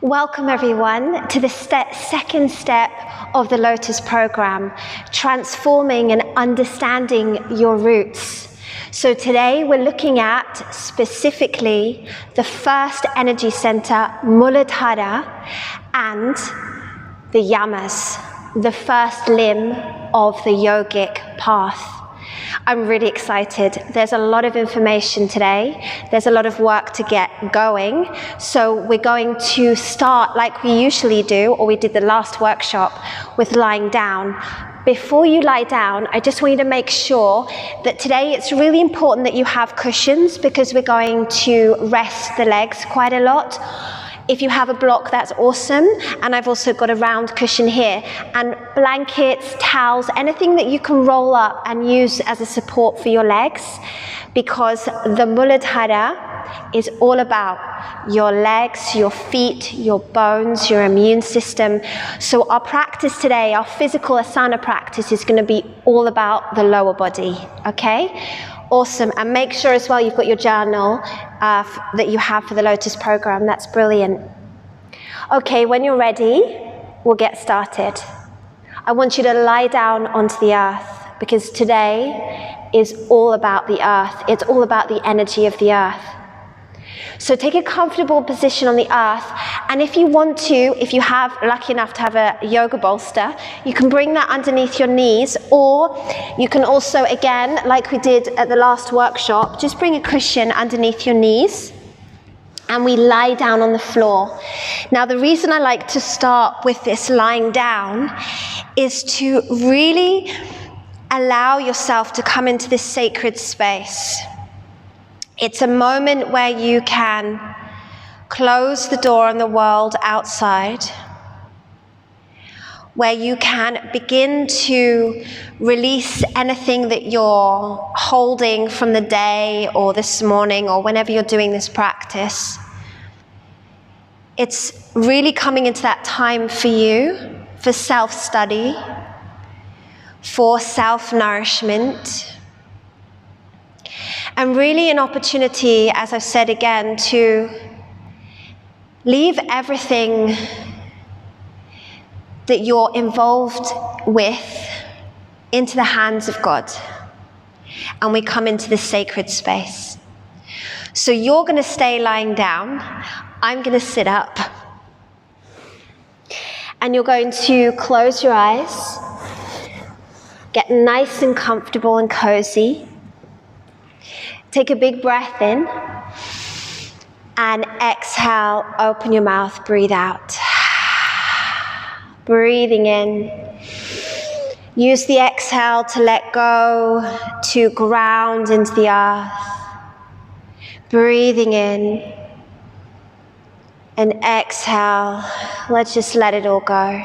Welcome everyone to the second step of the Lotus program, transforming and understanding your roots. So today we're looking at specifically the first energy center, Muladhara, and the Yamas, the first limb of the yogic path. I'm really excited. There's a lot of information today. There's a lot of work to get going. So we're going to start like we usually do, or we did the last workshop, with lying down. Before you lie down, I just want you to make sure that today it's really important that you have cushions, because we're going to rest the legs quite a lot. If you have a block, that's awesome. And I've also got a round cushion here. And blankets, towels, anything that you can roll up and use as a support for your legs, because the Muladhara is all about your legs, your feet, your bones, your immune system. So our practice today, our physical asana practice, is going to be all about the lower body, okay? Awesome. And make sure as well you've got your journal that you have for the Lotus program. That's brilliant. Okay, when you're ready, we'll get started. I want you to lie down onto the earth, because today is all about the earth. It's all about the energy of the earth. So take a comfortable position on the earth, and if you want to, if you have lucky enough to have a yoga bolster, you can bring that underneath your knees, or you can also, again, like we did at the last workshop, just bring a cushion underneath your knees, and we lie down on the floor. Now, the reason I like to start with this lying down is to really allow yourself to come into this sacred space. It's a moment where you can close the door on the world outside, where you can begin to release anything that you're holding from the day or this morning or whenever you're doing this practice. It's really coming into that time for you, for self-study, for self-nourishment, and really an opportunity, as I've said again, to leave everything that you're involved with into the hands of God. And we come into this sacred space. So you're going to stay lying down. I'm going to sit up. And you're going to close your eyes, get nice and comfortable and cozy. Take a big breath in, and exhale, open your mouth, breathe out. Breathing in. Use the exhale to let go, to ground into the earth. Breathing in. And exhale, let's just let it all go.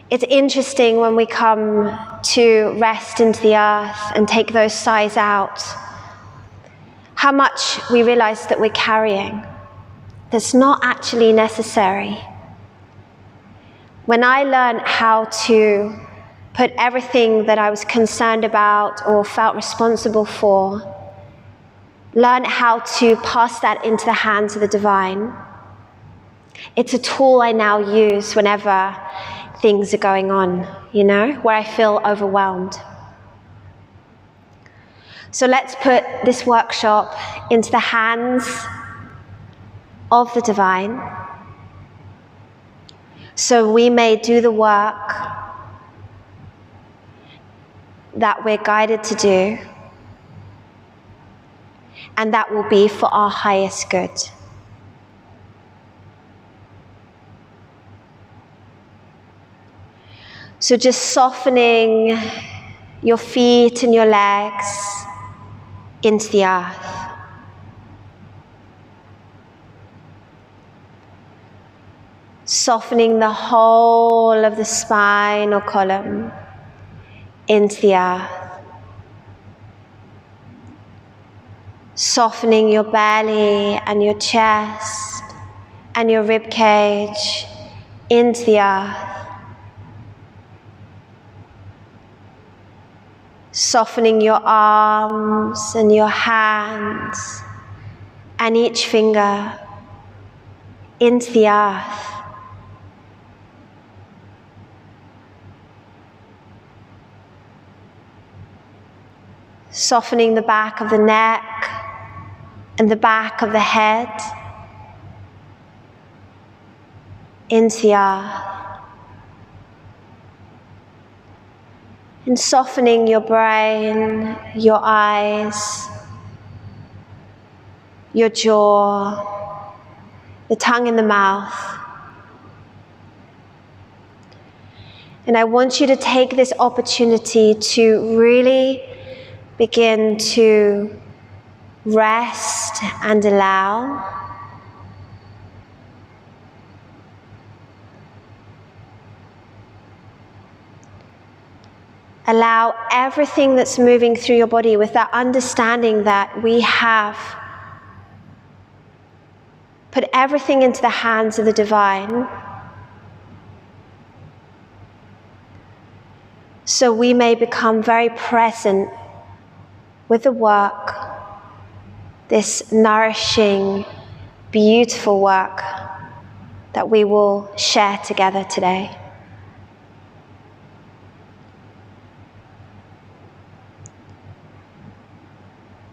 It's interesting when we come to rest into the earth and take those sighs out, how much we realize that we're carrying that's not actually necessary. When I learned how to put everything that I was concerned about or felt responsible for, learn how to pass that into the hands of the divine, it's a tool I now use whenever things are going on, you know, where I feel overwhelmed. So let's put this workshop into the hands of the divine, so we may do the work that we're guided to do, and that will be for our highest good. So just softening your feet and your legs into the earth. Softening the whole of the spine or column into the earth. Softening your belly and your chest and your rib cage into the earth. Softening your arms and your hands and each finger into the earth. Softening the back of the neck and the back of the head into the earth. And softening your brain, your eyes, your jaw, the tongue and the mouth. And I want you to take this opportunity to really begin to rest and allow. Allow everything that's moving through your body with that understanding that we have put everything into the hands of the divine, so we may become very present with the work, this nourishing, beautiful work that we will share together today.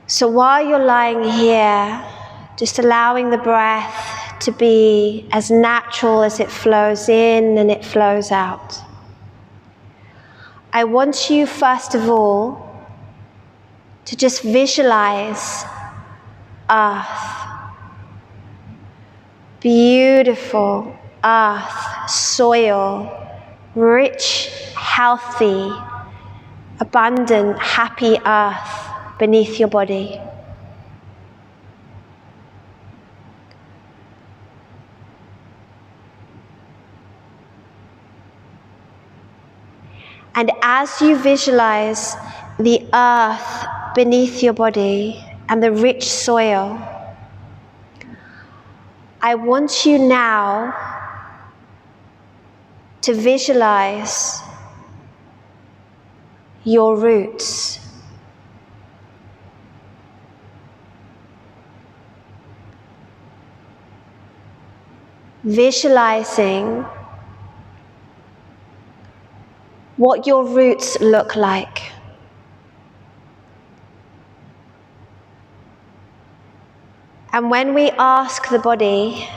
So while you're lying here, just allowing the breath to be as natural as it flows in and it flows out, I want you first of all to just visualize earth. Beautiful earth, soil, rich, healthy, abundant, happy earth beneath your body. And as you visualize the earth beneath your body and the rich soil, I want you now to visualize your roots. Visualizing what your roots look like. And when we ask the body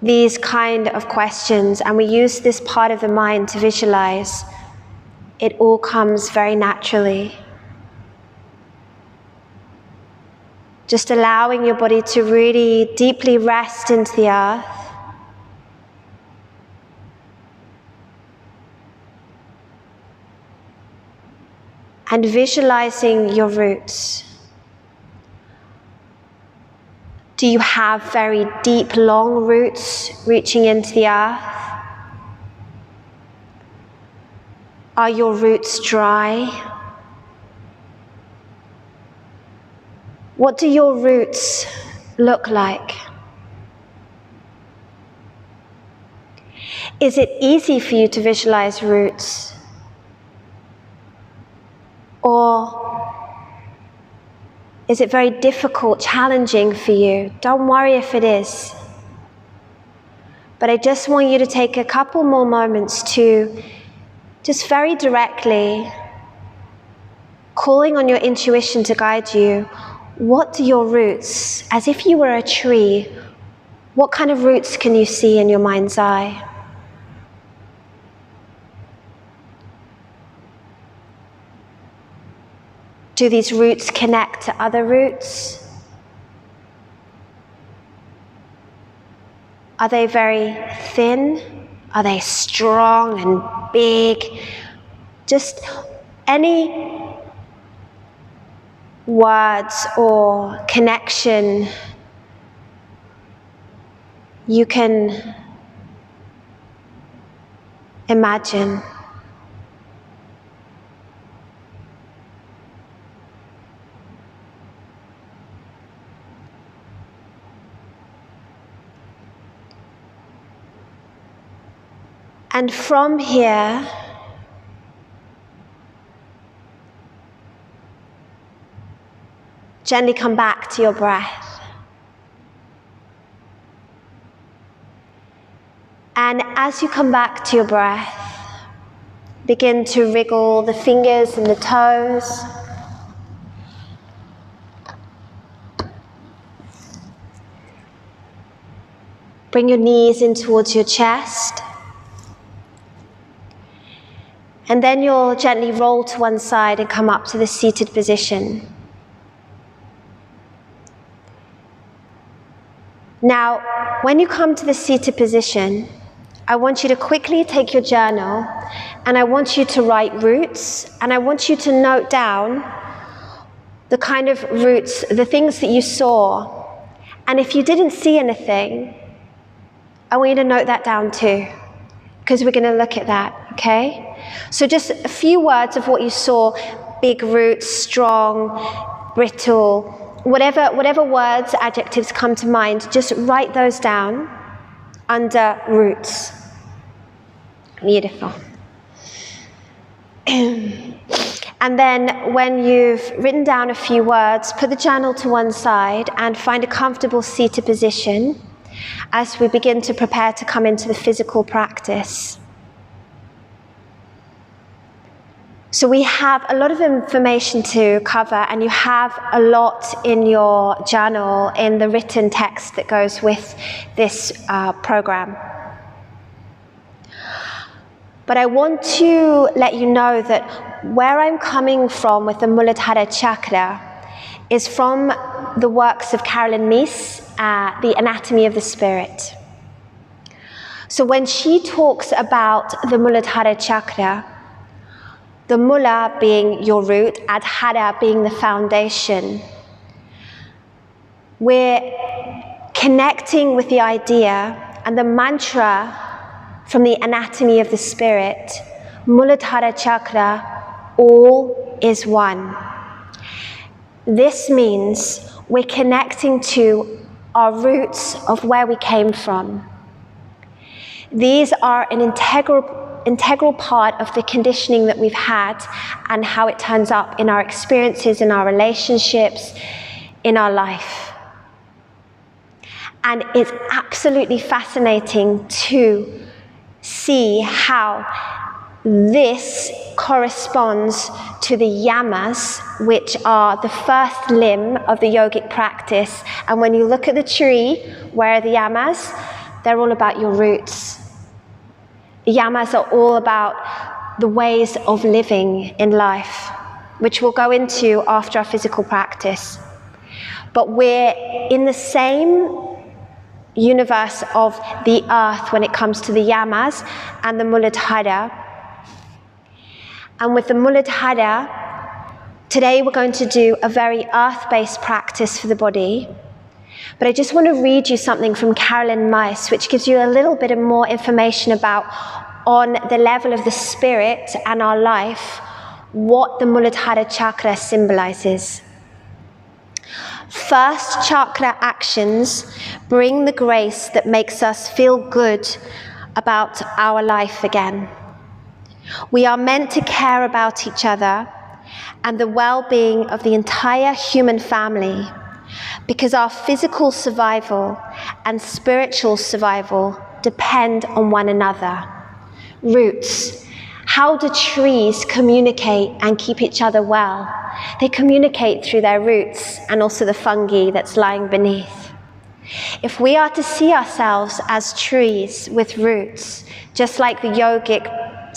these kind of questions and we use this part of the mind to visualize, it all comes very naturally. Just allowing your body to really deeply rest into the earth. And visualizing your roots. Do you have very deep, long roots reaching into the earth? Are your roots dry? What do your roots look like? Is it easy for you to visualize roots? Or is it very difficult, challenging for you? Don't worry if it is. But I just want you to take a couple more moments to just very directly, calling on your intuition to guide you. What do your roots, as if you were a tree, what kind of roots can you see in your mind's eye? Do these roots connect to other roots? Are they very thin? Are they strong and big? Just any words or connection you can imagine. And from here, gently come back to your breath. as you come back to your breath, begin to wriggle the fingers and the toes. Bring your knees in towards your chest. And then you'll gently roll to one side and come up to the seated position. Now, when you come to the seated position, I want you to quickly take your journal and I want you to write roots, and I want you to note down the kind of roots, the things that you saw. And if you didn't see anything, I want you to note that down too, because we're going to look at that, okay? So just a few words of what you saw: big roots, strong, brittle, whatever words, adjectives come to mind, just write those down under roots. Beautiful. And then when you've written down a few words, put the journal to one side and find a comfortable seated position as we begin to prepare to come into the physical practice. So we have a lot of information to cover, and you have a lot in your journal in the written text that goes with this program. But I want to let you know that where I'm coming from with the Muladhara Chakra is from the works of Carolyn Meese, The Anatomy of the Spirit. So when she talks about the Muladhara Chakra, the Mula being your root, Adhara being the foundation, we're connecting with the idea and the mantra from the Anatomy of the Spirit, Muladhara Chakra, all is one. This means we're connecting to our roots of where we came from. These are an integral part of the conditioning that we've had and how it turns up in our experiences, in our relationships, in our life. And it's absolutely fascinating to see how this corresponds to the Yamas, which are the first limb of the yogic practice. And when you look at the tree, where are the Yamas? They're all about your roots. The Yamas are all about the ways of living in life, which we'll go into after our physical practice. But we're in the same universe of the earth when it comes to the Yamas and the Muladhara. And with the Muladhara, today we're going to do a very earth-based practice for the body. But I just want to read you something from Carolyn Meese, which gives you a little bit of more information about, on the level of the spirit and our life, what the Muladhara Chakra symbolizes. First chakra actions bring the grace that makes us feel good about our life again. We are meant to care about each other and the well-being of the entire human family, because our physical survival and spiritual survival depend on one another. Roots. How do trees communicate and keep each other well? They communicate through their roots and also the fungi that's lying beneath. If we are to see ourselves as trees with roots, just like the yogic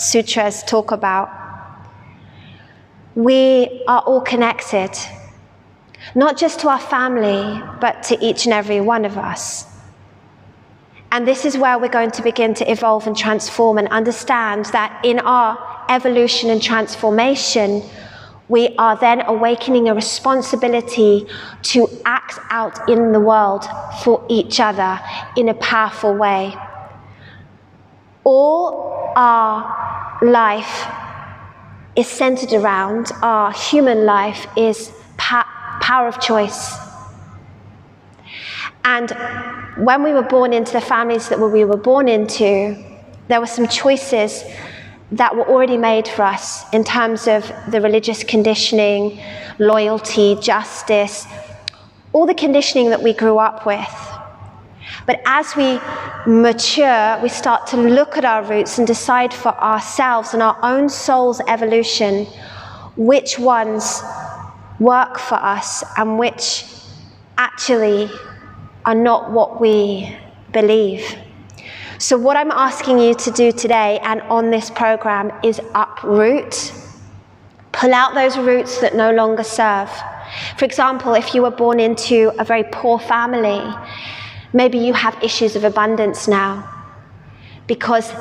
sutras talk about, we are all connected, not just to our family, but to each and every one of us. And this is where we're going to begin to evolve and transform and understand that in our evolution and transformation, we are then awakening a responsibility to act out in the world for each other in a powerful way. All our life is centered around, our human life is power of choice. And when we were born into the families that we were born into, there were some choices that were already made for us in terms of the religious conditioning, loyalty, justice, all the conditioning that we grew up with. But as we mature, we start to look at our roots and decide for ourselves and our own soul's evolution which ones work for us and which actually are not what we believe. So what I'm asking you to do today and on this program is uproot. Pull out those roots that no longer serve. For example, if you were born into a very poor family, maybe you have issues of abundance now because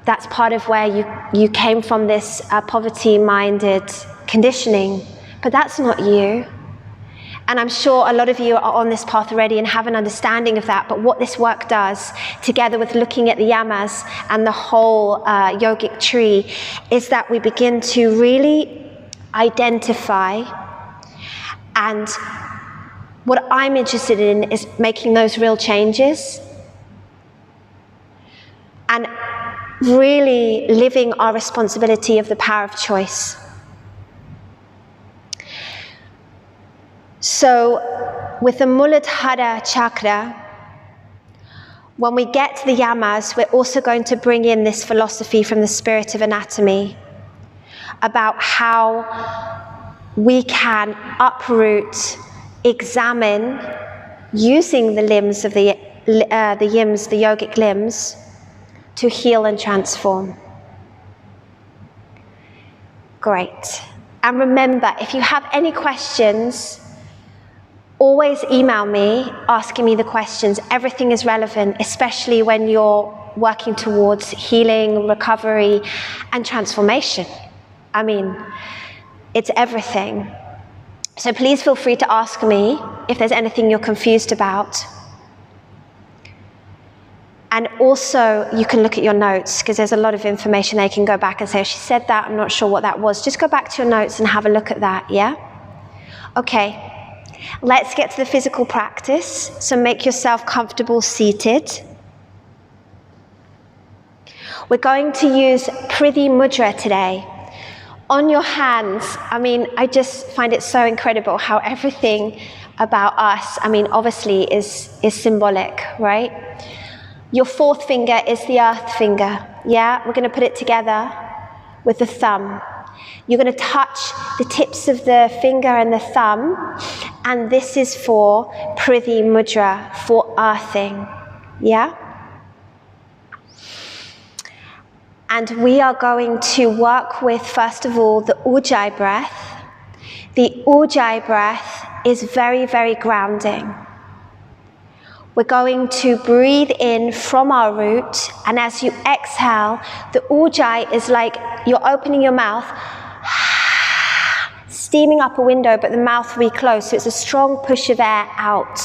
that's part of where you came from, this poverty-minded conditioning, but that's not you. And I'm sure a lot of you are on this path already and have an understanding of that, but what this work does, together with looking at the Yamas and the whole yogic tree, is that we begin to really identify, and what I'm interested in is making those real changes and really living our responsibility of the power of choice. So with the Muladhara Chakra, when we get to the Yamas, we're also going to bring in this philosophy from the spirit of anatomy about how we can uproot, examine, using the limbs of the yogic limbs, to heal and transform. Great. And remember, if you have any questions, always email me asking me the questions. Everything is relevant, especially when you're working towards healing, recovery, and transformation. I mean, it's everything. So please feel free to ask me if there's anything you're confused about. And also, you can look at your notes, because there's a lot of information they can go back and say, oh, she said that, I'm not sure what that was. Just go back to your notes and have a look at that, yeah? Okay. Let's get to the physical practice. So make yourself comfortable seated. We're going to use Prithi Mudra today. On your hands, I mean, I just find it so incredible how everything about us, I mean, obviously is symbolic, right? Your fourth finger is the earth finger, yeah? We're going to put it together with the thumb. You're going to touch the tips of the finger and the thumb, and this is for Prithi Mudra, for earthing, yeah? And we are going to work with, first of all, the Ujjay Breath. The Ujjay Breath is very, very grounding. We're going to breathe in from our root, and as you exhale, the Ujjay is like you're opening your mouth, steaming up a window, but the mouth will be closed, so it's a strong push of air out.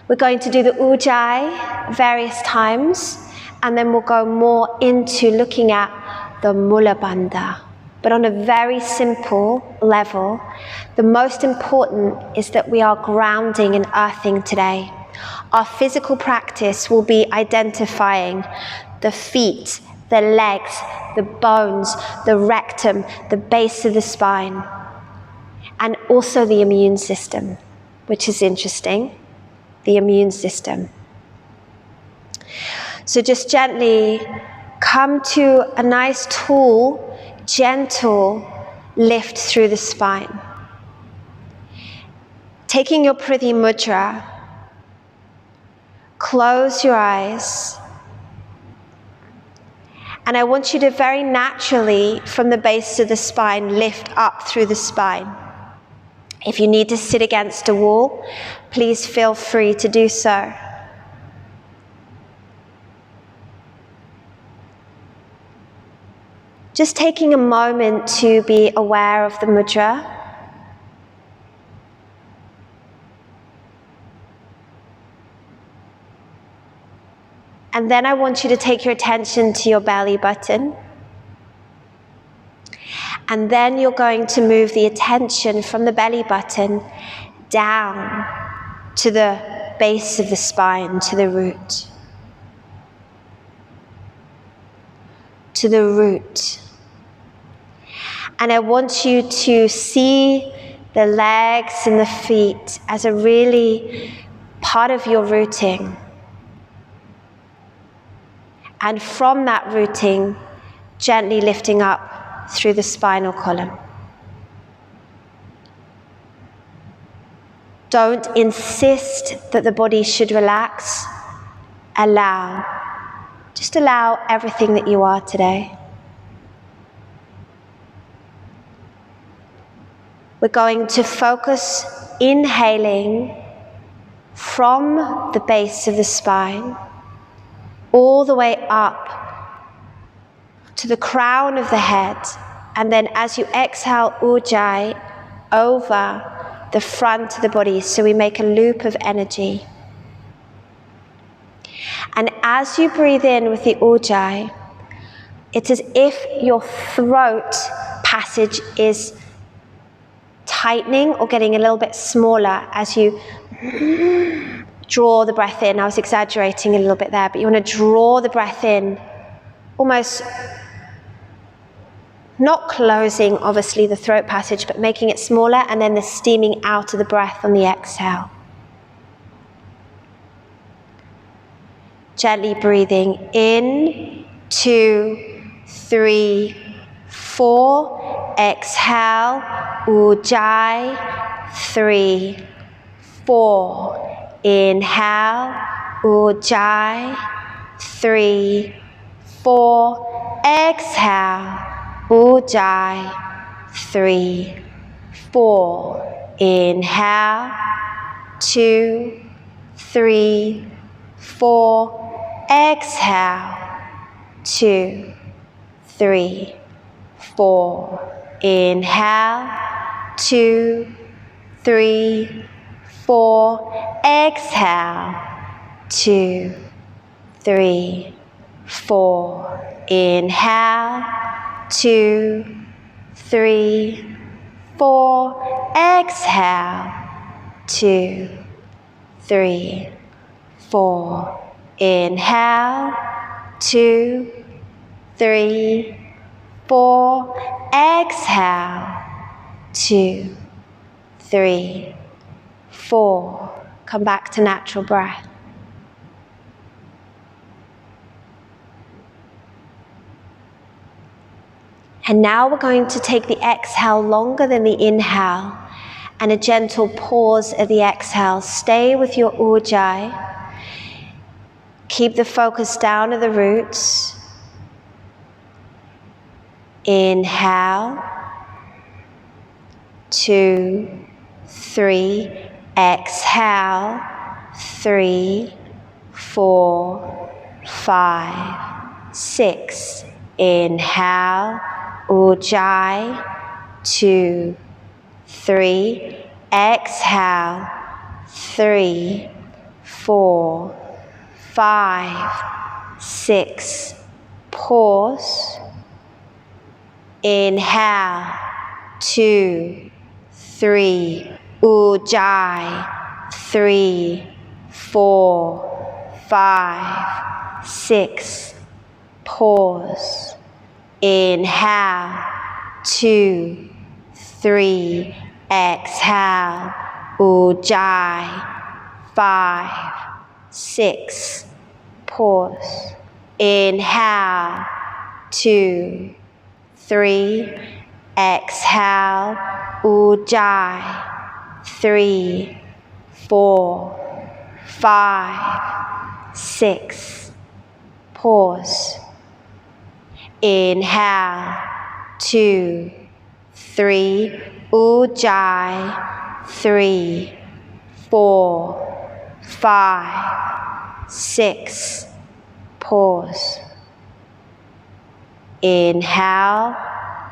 We're going to do the Ujjay various times, and then we'll go more into looking at the Mula Bandha. But on a very simple level, the most important is that we are grounding and earthing today. Our physical practice will be identifying the feet, the legs, the bones, the rectum, the base of the spine, and also the immune system, which is interesting, the immune system. So just gently come to a nice, tall, gentle lift through the spine. Taking your Prithi Mudra, close your eyes, and I want you to very naturally, from the base of the spine, lift up through the spine. If you need to sit against a wall, please feel free to do so. Just taking a moment to be aware of the mudra. And then I want you to take your attention to your belly button. And then you're going to move the attention from the belly button down to the base of the spine, to the root. To the root. And I want you to see the legs and the feet as a really part of your rooting. And from that rooting, gently lifting up through the spinal column. Don't insist that the body should relax. Allow. Just allow everything that you are today. We're going to focus inhaling from the base of the spine all the way up to the crown of the head, and then as you exhale Ujjay over the front of the body, so we make a loop of energy. And as you breathe in with the Ujjay, it's as if your throat passage is tightening or getting a little bit smaller as you draw the breath in. I was exaggerating a little bit there, but you want to draw the breath in, almost not closing, obviously, the throat passage, but making it smaller, and then the steaming out of the breath on the exhale. Gently breathing in, 2, 3, 4. Exhale, Ujjay, 3, 4. Inhale, Ujjay, 3, 4. Exhale, Ujjay, 3, 4. Inhale, 2, 3, 4. Exhale, 2, 3, 4. Inhale, 2, 3, 4. Exhale, 2, 3, 4. Inhale, 2, 3, 4. Exhale, 2, 3, 4. Inhale, 2, 3, 4. Exhale, 2, 3, 4. Come back to natural breath. And now we're going to take the exhale longer than the inhale, and a gentle pause at the exhale. Stay with your Ujjay. Keep the focus down at the roots. Inhale, 2, 3. Exhale, 3, 4, 5, 6. Inhale, Ujjay, 2, 3. Exhale, 3, 4, 5, 6. Pause. Inhale, 2, 3. Ujjay, 3, 4, 5, 6. Pause. Inhale, 2, 3. Exhale, Ujjay, 5, 6. Pause. Inhale, 2, 3. Exhale, Ujjay, 3, 4, 5, 6. Pause. Inhale, 2, 3. Ujjay, 3, 4, 5, 6. Pause. Inhale,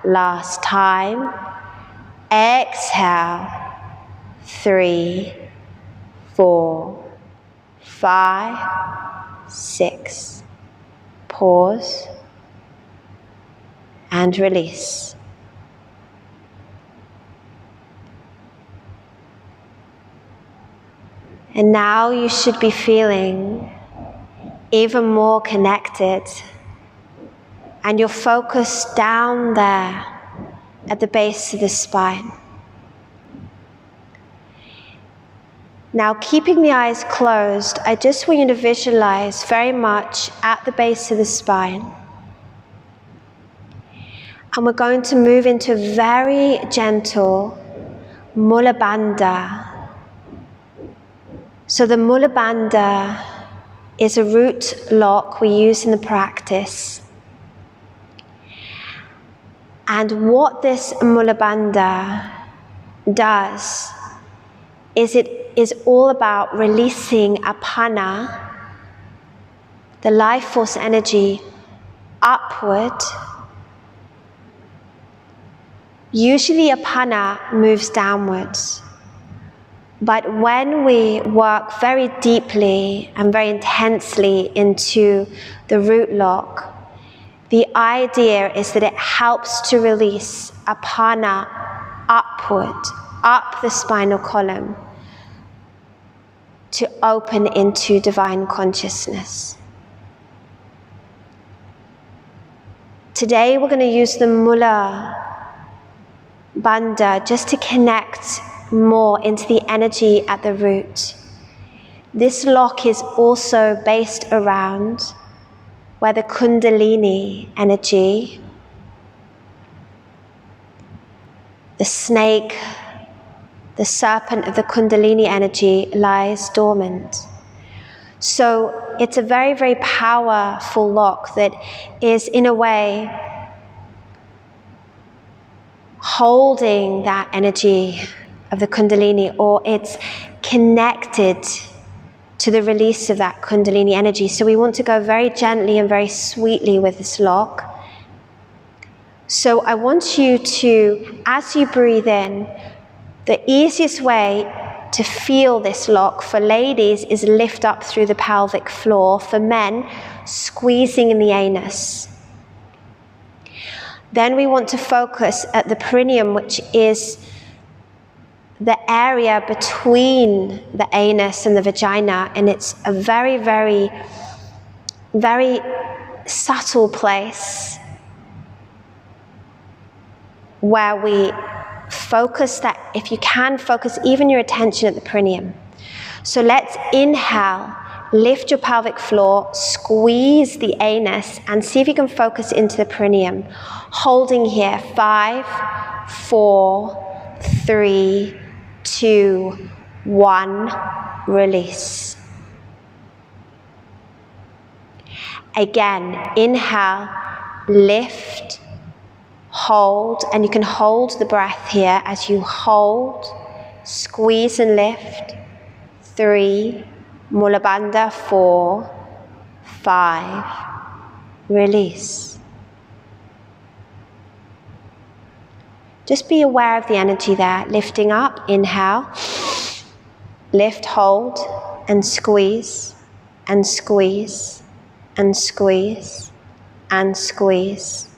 last time. Exhale, 3, 4, 5, 6. Pause and release. And now you should be feeling even more connected, and you're focused down there at the base of the spine. Now, keeping the eyes closed, I just want you to visualize very much at the base of the spine. And we're going to move into a very gentle Mula Bandha. So the Mula Bandha is a root lock we use in the practice. And what this Mula Bandha does is it is all about releasing apana, the life force energy, upward. Usually apana moves downwards. But when we work very deeply and very intensely into the root lock, the idea is that it helps to release apana upward, up the spinal column, to open into divine consciousness. Today we're going to use the Mula Bandha just to connect more into the energy at the root. This lock is also based around where the Kundalini energy, the snake, the serpent of the Kundalini energy, lies dormant. So it's a very, very powerful lock that is, in a way, holding that energy of the Kundalini, or it's connected to the release of that Kundalini energy. So we want to go very gently and very sweetly with this lock. So I want you to, as you breathe in, the easiest way to feel this lock for ladies is lift up through the pelvic floor. For men, squeezing in the anus. Then we want to focus at the perineum, which is the area between the anus and the vagina, and it's a very, very, very subtle place where we focus that, if you can, focus even your attention at the perineum. So let's inhale, lift your pelvic floor, squeeze the anus, and see if you can focus into the perineum. Holding here, 5, 4, 3, 2, 1, release. Again, inhale, lift, hold, and you can hold the breath here as you hold, squeeze and lift. 3, Mula Bandha, 4, 5, release. Just be aware of the energy there, lifting up, inhale, lift, hold, and squeeze, and squeeze, and squeeze, and squeeze.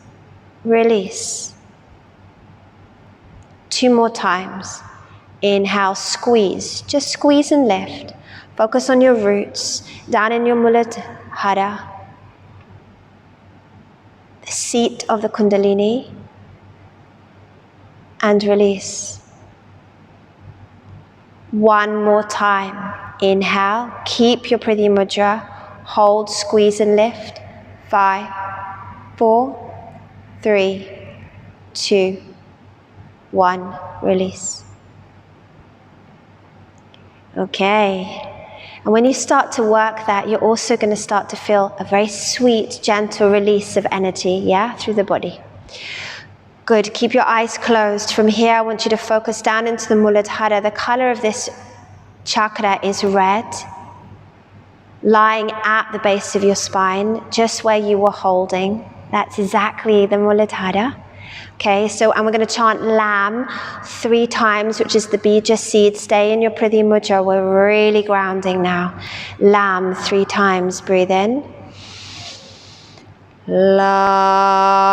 Release. 2 more times. Inhale, squeeze. Just squeeze and lift. Focus on your roots, down in your Muladhara, the seat of the Kundalini, and release. 1 more time. Inhale, keep your Prithi Mudra, hold, squeeze and lift. 5, 4, 3, 2, 1, release. Okay. And when you start to work that, you're also going to start to feel a very sweet, gentle release of energy, yeah, through the body. Good. Keep your eyes closed. From here, I want you to focus down into the Muladhara. The color of this chakra is red, lying at the base of your spine, just where you were holding. That's exactly the Muladhara. Okay, so and we're going to chant Lam 3 times, which is the bija seed. Stay in your Prithi Mudra. We're really grounding now. Lam 3 times. Breathe in. La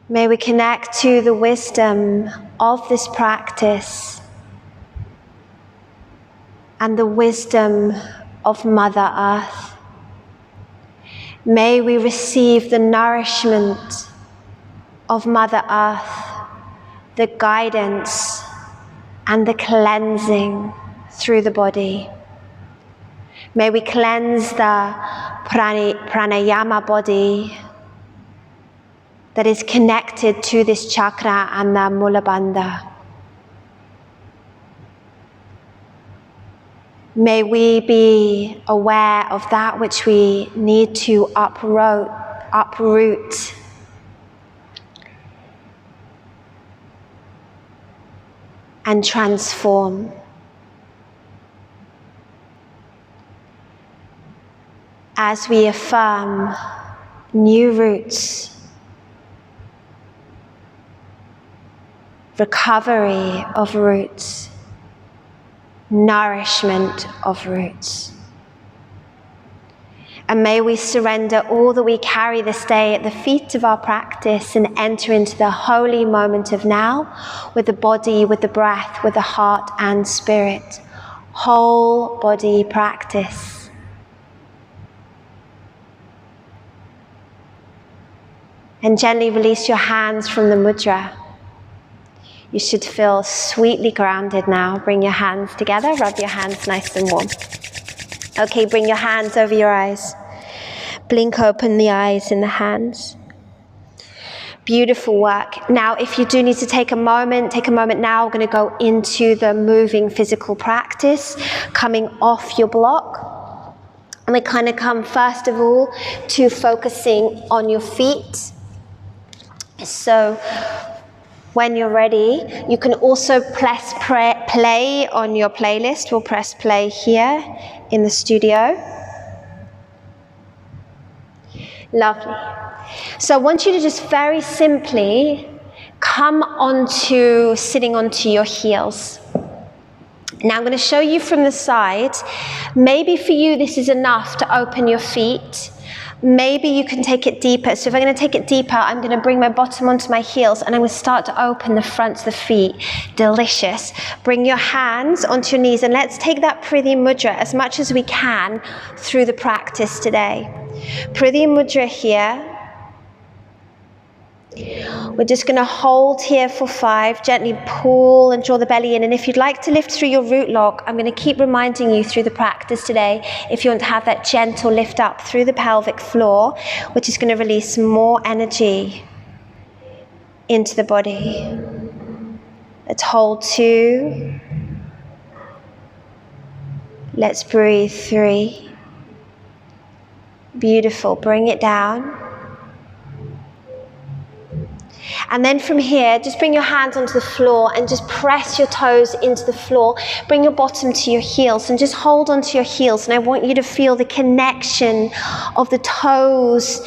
May we connect to the wisdom of this practice and the wisdom of Mother Earth. May we receive the nourishment of Mother Earth, the guidance and the cleansing through the body. May we cleanse the pranayama body that is connected to this chakra and the Muladhara. May we be aware of that which we need to uproot and transform. As we affirm new roots, recovery of roots, nourishment of roots. And may we surrender all that we carry this day at the feet of our practice and enter into the holy moment of now with the body, with the breath, with the heart and spirit. Whole body practice. And gently release your hands from the mudra. You should feel sweetly grounded now. Bring your hands together, rub your hands nice and warm. Okay, bring your hands over your eyes. Blink open the eyes and the hands. Beautiful work. Now, if you do need to take a moment now. We're going to go into the moving physical practice, coming off your block. And we kind of come first of all to focusing on your feet. So, when you're ready, you can also press play on your playlist. We'll press play here in the studio. Lovely. So I want you to just very simply come onto sitting onto your heels. Now I'm going to show you from the side. Maybe for you this is enough to open your feet. Maybe you can take it deeper. So if I'm going to take it deeper, I'm going to bring my bottom onto my heels and I'm going to start to open the fronts of the feet. Delicious. Bring your hands onto your knees and let's take that Prithi Mudra as much as we can through the practice today. Prithi Mudra here. We're just going to hold here for 5, gently pull and draw the belly in. And if you'd like to lift through your root lock, I'm going to keep reminding you through the practice today, if you want to have that gentle lift up through the pelvic floor, which is going to release more energy into the body. Let's hold 2. Let's breathe 3. Beautiful. Bring it down. And then from here, just bring your hands onto the floor and just press your toes into the floor. Bring your bottom to your heels and just hold onto your heels. And I want you to feel the connection of the toes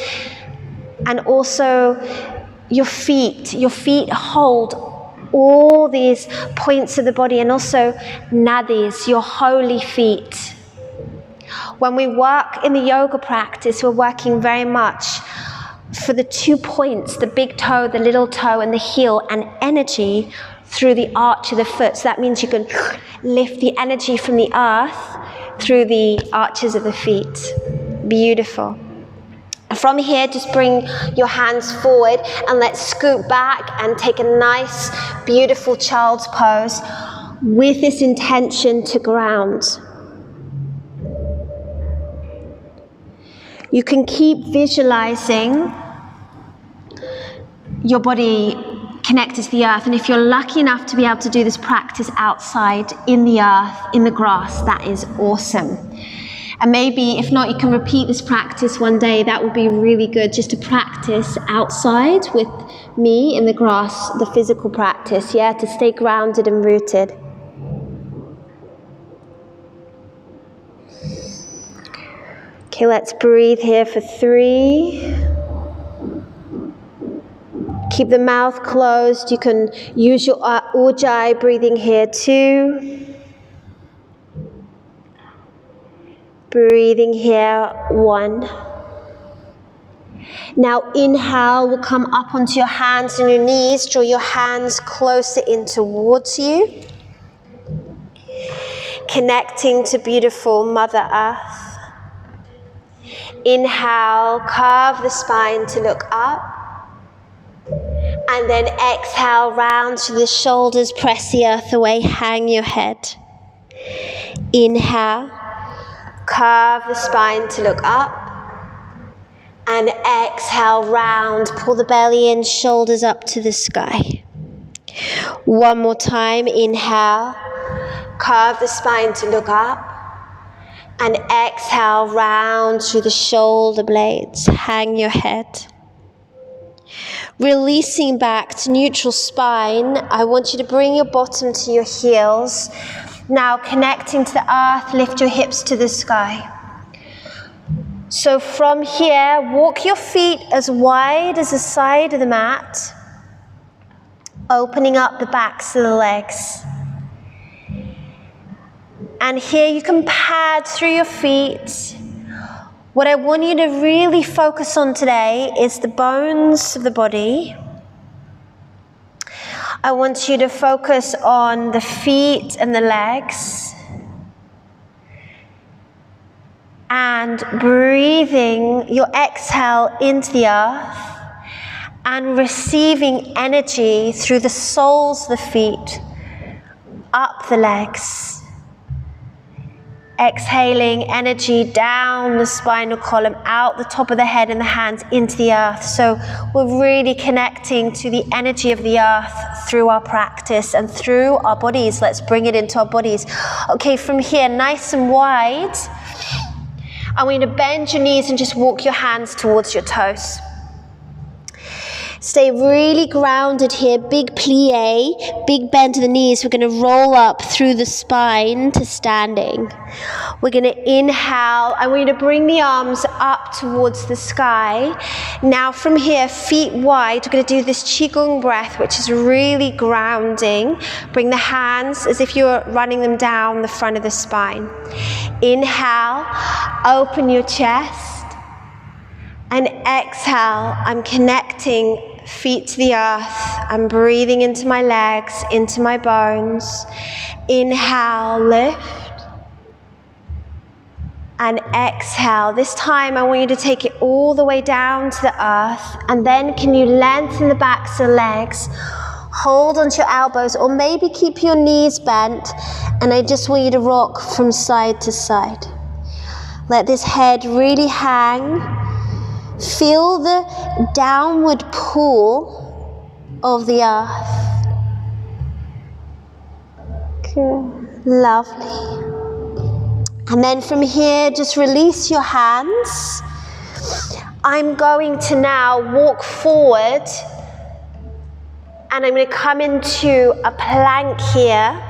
and also your feet. Your feet hold all these points of the body and also nadis, your holy feet. When we work in the yoga practice, we're working very much for the 2 points, the big toe, the little toe, and the heel, and energy through the arch of the foot. So that means you can lift the energy from the earth through the arches of the feet. Beautiful. From here, just bring your hands forward and let's scoot back and take a nice, beautiful child's pose with this intention to ground. You can keep visualizing your body connected to the earth. And if you're lucky enough to be able to do this practice outside, in the earth, in the grass, that is awesome. And maybe, if not, you can repeat this practice one day. That would be really good, just to practice outside with me in the grass, the physical practice, yeah, to stay grounded and rooted. Okay, let's breathe here for 3. Keep the mouth closed. You can use your Ujjay breathing here 2. Breathing here 1. Now inhale, we'll come up onto your hands and your knees. Draw your hands closer in towards you. Connecting to beautiful Mother Earth. Inhale, curve the spine to look up. And then exhale, round through the shoulders, press the earth away, hang your head. Inhale, curve the spine to look up. And exhale, round, pull the belly in, shoulders up to the sky. One more time, inhale, curve the spine to look up. And exhale, round through the shoulder blades, hang your head. Releasing back to neutral spine, I want you to bring your bottom to your heels. Now connecting to the earth, lift your hips to the sky. So from here, walk your feet as wide as the side of the mat, opening up the backs of the legs. And here you can pad through your feet. What I want you to really focus on today is the bones of the body. I want you to focus on the feet and the legs. And breathing your exhale into the earth and receiving energy through the soles of the feet, up the legs. Exhaling energy down the spinal column, out the top of the head and the hands into the earth. So we're really connecting to the energy of the earth through our practice and through our bodies. Let's bring it into our bodies. Okay, from here, nice and wide. I want you to bend your knees and just walk your hands towards your toes. Stay really grounded here, big plie, big bend to the knees. We're going to roll up through the spine to standing. We're going to inhale. I want you to bring the arms up towards the sky. Now from here, feet wide, we're going to do this Qigong breath, which is really grounding. Bring the hands as if you're running them down the front of the spine. Inhale, open your chest. And exhale, I'm connecting feet to the earth. I'm breathing into my legs, into my bones. Inhale, lift. And exhale. This time I want you to take it all the way down to the earth. And then can you lengthen the backs of the legs? Hold onto your elbows, or maybe keep your knees bent. And I just want you to rock from side to side. Let this head really hang. Feel the downward pull of the earth. Good. Lovely. And then from here, just release your hands. I'm going to now walk forward. And I'm going to come into a plank here.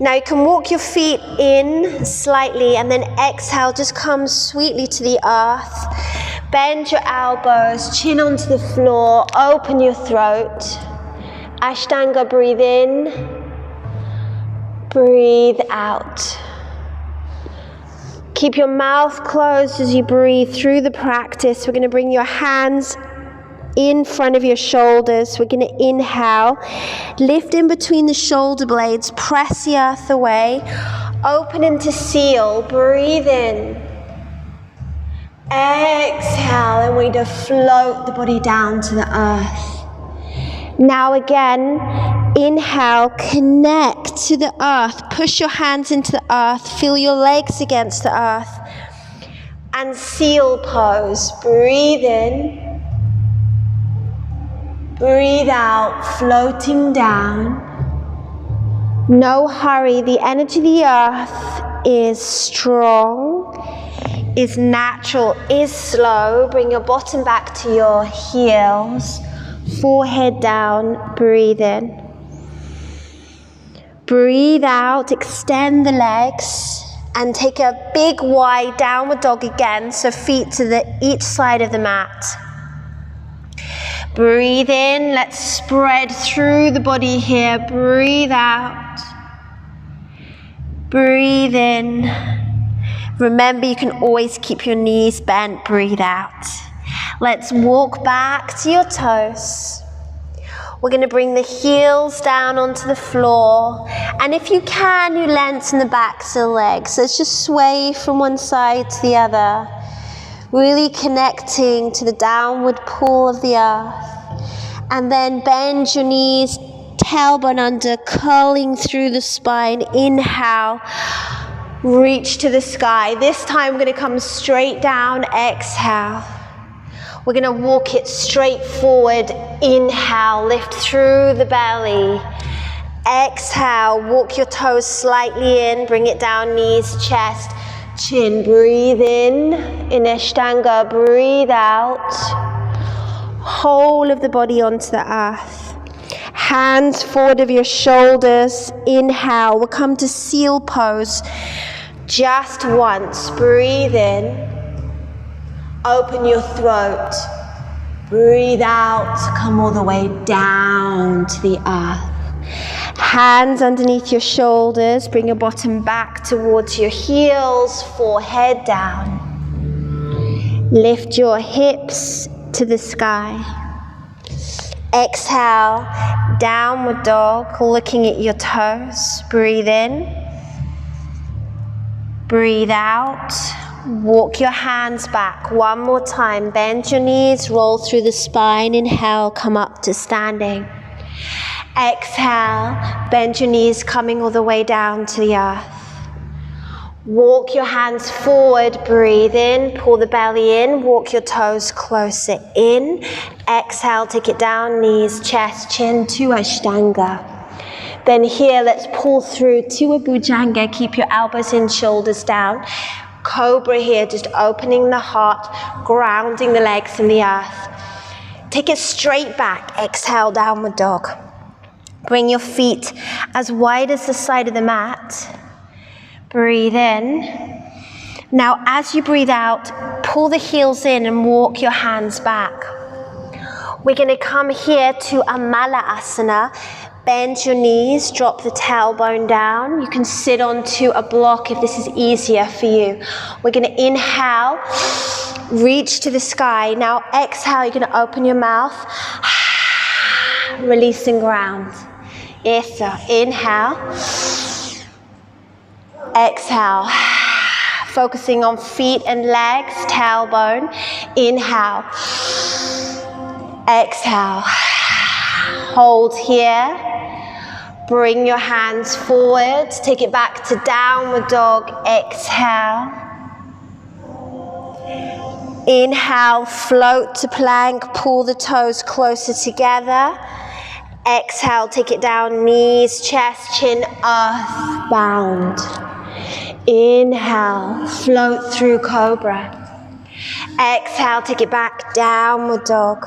Now you can walk your feet in slightly and then exhale, just come sweetly to the earth. Bend your elbows, chin onto the floor, open your throat. Ashtanga, breathe in, breathe out. Keep your mouth closed as you breathe through the practice. We're going to bring your hands in front of your shoulders. We're going to inhale, lift in between the shoulder blades, press the earth away, open into seal, breathe in, exhale, and we're going to float the body down to the earth. Now again, inhale, connect to the earth, push your hands into the earth, feel your legs against the earth, and seal pose. Breathe in, Breathe out, floating down. No hurry. The energy of the earth is strong, is natural, is slow. Bring your bottom back to your heels. Forehead down. Breathe in. Breathe out. Extend the legs. And take a big wide downward dog again. So feet to each side of the mat. Breathe in, let's spread through the body here. Breathe out. Breathe in. Remember, you can always keep your knees bent. Breathe out. Let's walk back to your toes. We're going to bring the heels down onto the floor. And if you can, you lengthen the backs of the legs. So let's just sway from one side to the other. Really connecting to the downward pull of the earth. And then bend your knees, tailbone under, curling through the spine. Inhale, reach to the sky. This time we're going to come straight down. Exhale. We're going to walk it straight forward. Inhale, lift through the belly. Exhale, walk your toes slightly in, bring it down, knees, chest, chin. Breathe in Ashtanga. Breathe out. Whole of the body onto the earth. Hands forward of your shoulders. Inhale. We'll come to seal pose just once. Breathe in. Open your throat. Breathe out. Come all the way down to the earth. Hands underneath your shoulders. Bring your bottom back towards your heels. Forehead down. Lift your hips to the sky. Exhale, downward dog, looking at your toes. Breathe in. Breathe out. Walk your hands back. One more time. Bend your knees, roll through the spine. Inhale, come up to standing. Exhale, bend your knees, coming all the way down to the earth. Walk your hands forward, breathe in, pull the belly in, walk your toes closer in. Exhale, take it down, knees, chest, chin to Ashtanga. Then here, let's pull through to a Bhujanga. Keep your elbows in, shoulders down. Cobra here, just opening the heart, grounding the legs in the earth. Take it straight back. Exhale, downward dog. Bring your feet as wide as the side of the mat. Breathe in. Now, as you breathe out, pull the heels in and walk your hands back. We're going to come here to Amala Asana. Bend your knees, drop the tailbone down. You can sit onto a block if this is easier for you. We're going to inhale, reach to the sky. Now exhale, you're going to open your mouth, releasing ground. Yes, sir. Inhale. Exhale. Focusing on feet and legs, tailbone. Inhale. Exhale. Hold here. Bring your hands forward. Take it back to downward dog. Exhale. Inhale, float to plank. Pull the toes closer together. Exhale, take it down. Knees, chest, chin, earth bound. Inhale, float through cobra. Exhale, take it back. Downward dog.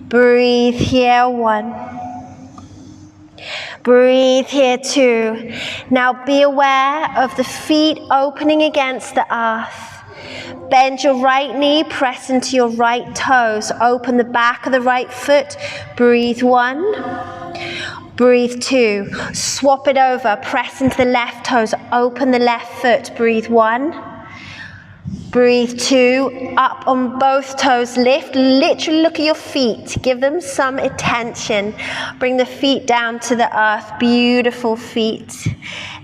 Breathe here, 1. Breathe here, 2. Now be aware of the feet opening against the earth. Bend your right knee, press into your right toes. Open the back of the right foot. Breathe 1. Breathe 2. Swap it over, press into the left toes. Open the left foot. Breathe 1. Breathe 2, up on both toes, lift, literally look at your feet, give them some attention. Bring the feet down to the earth, beautiful feet.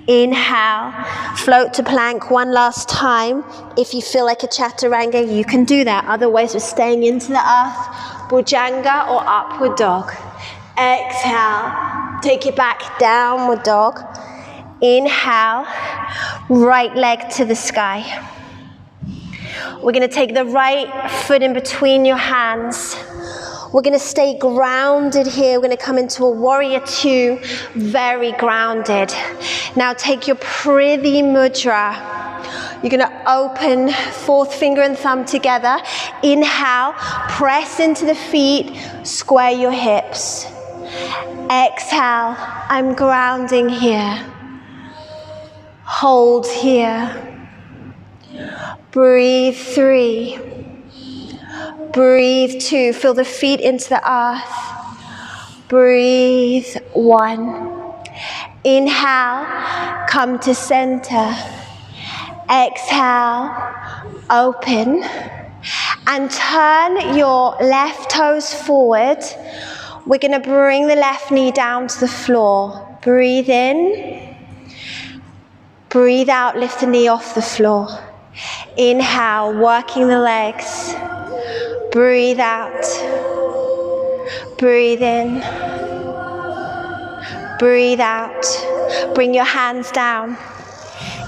Inhale, float to plank 1 last time. If you feel like a chaturanga, you can do that. Otherwise, we're staying into the earth, Bhujanga or upward dog. Exhale, take it back, downward dog. Inhale, right leg to the sky. We're going to take the right foot in between your hands. We're going to stay grounded here. We're going to come into a warrior two, very grounded. Now take your Prithi Mudra. You're going to open fourth finger and thumb together. Inhale, press into the feet, square your hips. Exhale, I'm grounding here. Hold here. Breathe 3. Breathe 2. Feel the feet into the earth. Breathe 1. Inhale, come to center. Exhale, open. And turn your left toes forward. We're going to bring the left knee down to the floor. Breathe in. Breathe out, lift the knee off the floor. Inhale, working the legs. Breathe out. Breathe in. Breathe out. Bring your hands down.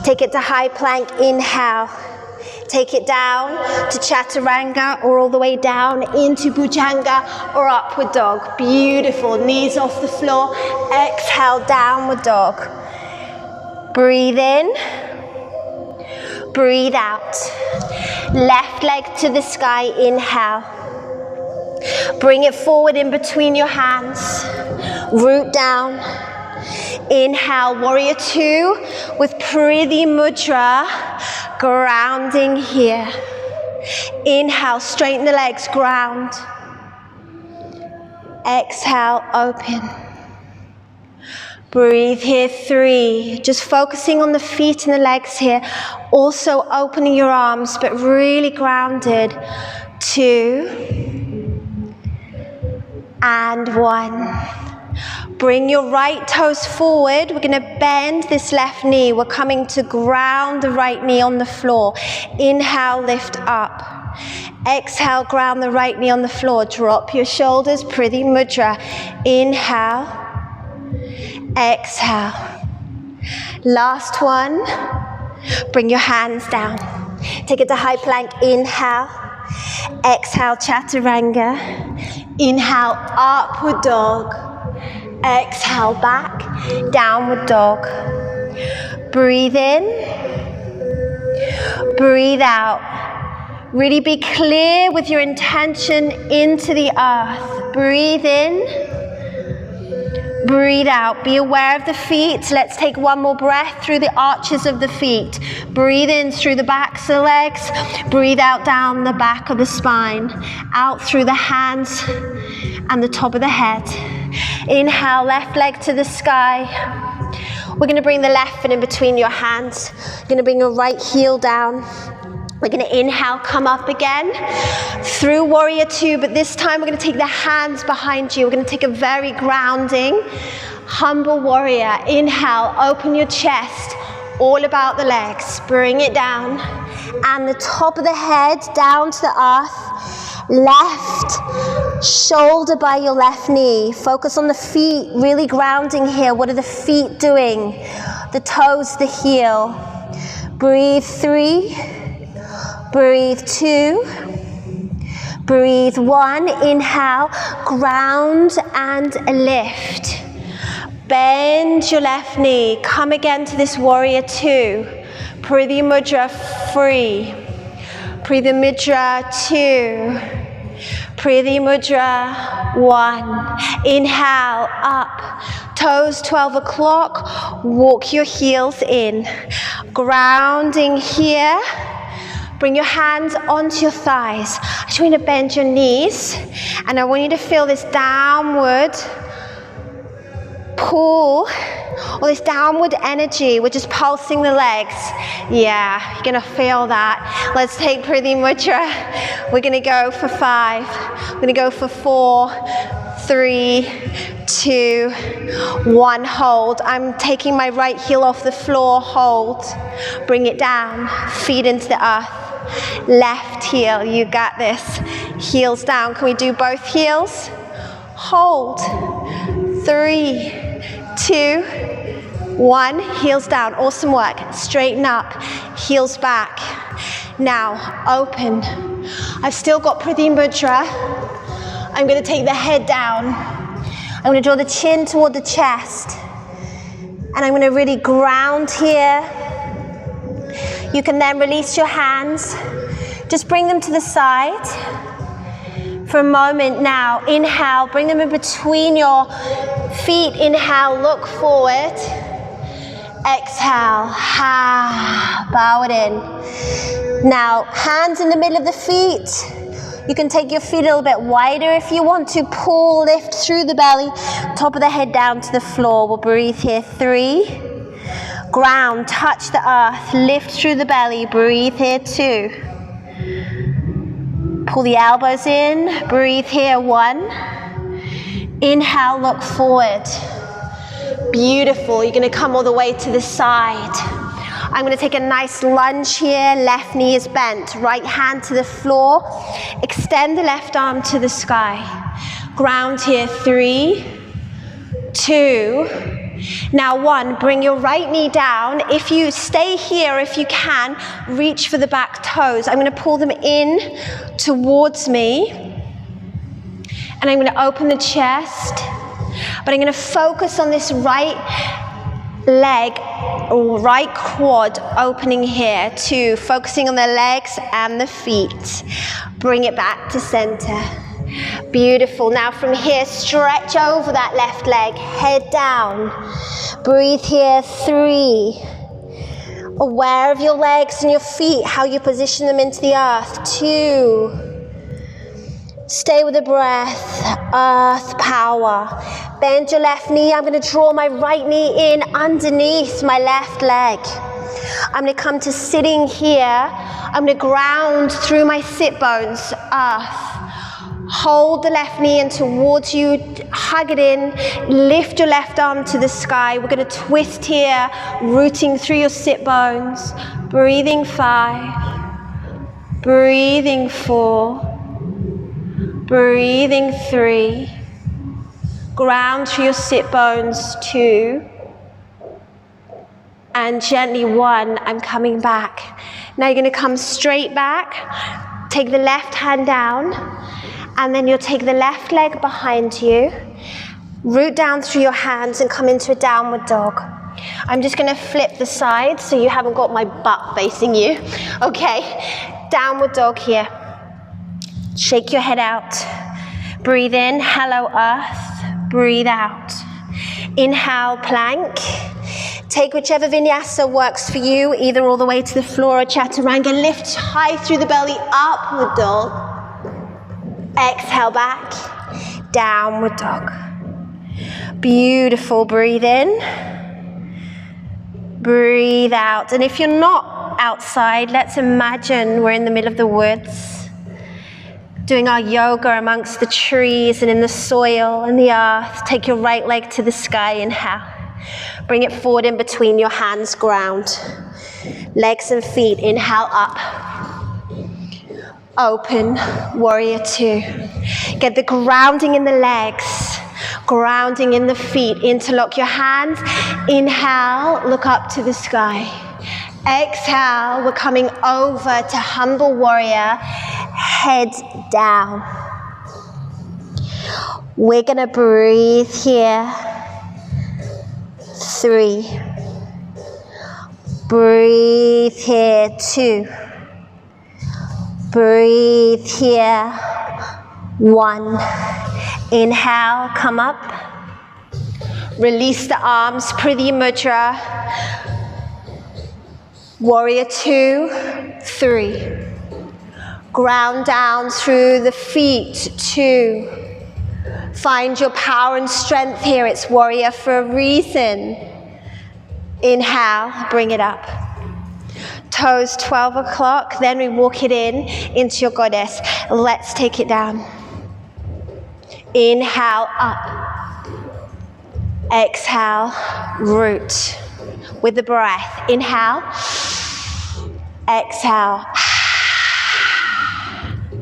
Take it to high plank. Inhale. Take it down to chaturanga or all the way down into bhujanga or upward dog. Beautiful. Knees off the floor. Exhale, downward dog. Breathe in. Breathe out. Left leg to the sky. Inhale. Bring it forward in between your hands. Root down. Inhale, warrior two with Prithi Mudra. Grounding here. Inhale, straighten the legs, ground. Exhale, open. Breathe here, 3. Just focusing on the feet and the legs here. Also opening your arms, but really grounded. 2. And 1. Bring your right toes forward. We're going to bend this left knee. We're coming to ground the right knee on the floor. Inhale, lift up. Exhale, ground the right knee on the floor. Drop your shoulders, Prithi Mudra. Inhale. Exhale. Last one. Bring your hands down. Take it to high plank. Inhale. Exhale, chaturanga. Inhale, upward dog. Exhale, back, downward dog. Breathe in. Breathe out. Really be clear with your intention into the earth. Breathe in. Breathe out. Be aware of the feet. Let's take one more breath through the arches of the feet. Breathe in through the backs of the legs. Breathe out down the back of the spine. Out through the hands and the top of the head. Inhale, left leg to the sky. We're going to bring the left foot in between your hands. You're going to bring your right heel down. We're going to inhale, come up again through warrior two, but this time we're going to take the hands behind you. We're going to take a very grounding, humble warrior. Inhale, open your chest, all about the legs. Bring it down. And the top of the head down to the earth. Left shoulder by your left knee. Focus on the feet, really grounding here. What are the feet doing? The toes, the heel. Breathe 3. Breathe 2. Breathe 1. Inhale, ground and lift. Bend your left knee. Come again to this warrior 2. Prithi Mudra 3. Prithi Mudra 2. Prithi Mudra 1. Inhale, up. Toes 12 o'clock. Walk your heels in. Grounding here. Bring your hands onto your thighs. I just want you to bend your knees. And I want you to feel this downward pull, or this downward energy. We're just pulsing the legs. Yeah, you're going to feel that. Let's take Prithi Mudra. We're going to go for 5. We're going to go for 4, 3, 2, 1. Hold. I'm taking my right heel off the floor. Hold. Bring it down. Feet into the earth. Left heel. You got this. Heels down. Can we do both heels? Hold. 3, 2, 1. Heels down. Awesome work. Straighten up. Heels back. Now, open. I've still got Prithi Mudra. I'm going to take the head down. I'm going to draw the chin toward the chest. And I'm going to really ground here. You can then release your hands. Just bring them to the side. For a moment now, inhale, bring them in between your feet. Inhale, look forward. Exhale, bow it in. Now, hands in the middle of the feet. You can take your feet a little bit wider if you want to. Pull, lift through the belly. Top of the head down to the floor. We'll breathe here. 3. Ground, touch the earth. Lift through the belly. Breathe here. 2. Pull the elbows in. Breathe here. 1. Inhale, look forward. Beautiful. You're going to come all the way to the side. I'm going to take a nice lunge here. Left knee is bent. Right hand to the floor. Extend the left arm to the sky. Ground here. 3, 2. Now 1, bring your right knee down. If you stay here, if you can, reach for the back toes. I'm going to pull them in towards me. And I'm going to open the chest. But I'm going to focus on this right leg or right quad opening here. 2, focusing on the legs and the feet. Bring it back to center. Beautiful. Now from here, stretch over that left leg, head down. Breathe here. 3. Aware of your legs and your feet, how you position them into the earth. 2. Stay with the breath. Earth power. Bend your left knee. I'm going to draw my right knee in underneath my left leg. I'm going to come to sitting here. I'm going to ground through my sit bones. Earth. Hold the left knee in towards you. Hug it in. Lift your left arm to the sky. We're going to twist here, rooting through your sit bones. Breathing 5. Breathing 4. Breathing 3. Ground through your sit bones. 2. And gently 1. I'm coming back. Now you're going to come straight back. Take the left hand down. And then you'll take the left leg behind you. Root down through your hands and come into a downward dog. I'm just going to flip the side so you haven't got my butt facing you. Okay. Downward dog here. Shake your head out. Breathe in, hello earth. Breathe out. Inhale, plank. Take whichever vinyasa works for you, either all the way to the floor or chaturanga. Lift high through the belly, upward dog. Exhale back, downward dog. Beautiful, breathe in. Breathe out. And if you're not outside, let's imagine we're in the middle of the woods, doing our yoga amongst the trees and in the soil and the earth. Take your right leg to the sky, inhale. Bring it forward in between your hands, ground. Legs and feet, inhale up. Open, warrior 2. Get the grounding in the legs, grounding in the feet. Interlock your hands. Inhale, look up to the sky. Exhale, we're coming over to humble warrior, head down. We're going to breathe here. 3. Breathe here. 2. Breathe here. 1. Inhale, come up. Release the arms, Prithi Mudra. Warrior 2, 3. Ground down through the feet. 2. Find your power and strength here. It's warrior for a reason. Inhale, bring it up. Toes 12 o'clock, then we walk it in into your goddess. Let's take it down. Inhale, up. Exhale, root. With the breath, inhale. Exhale.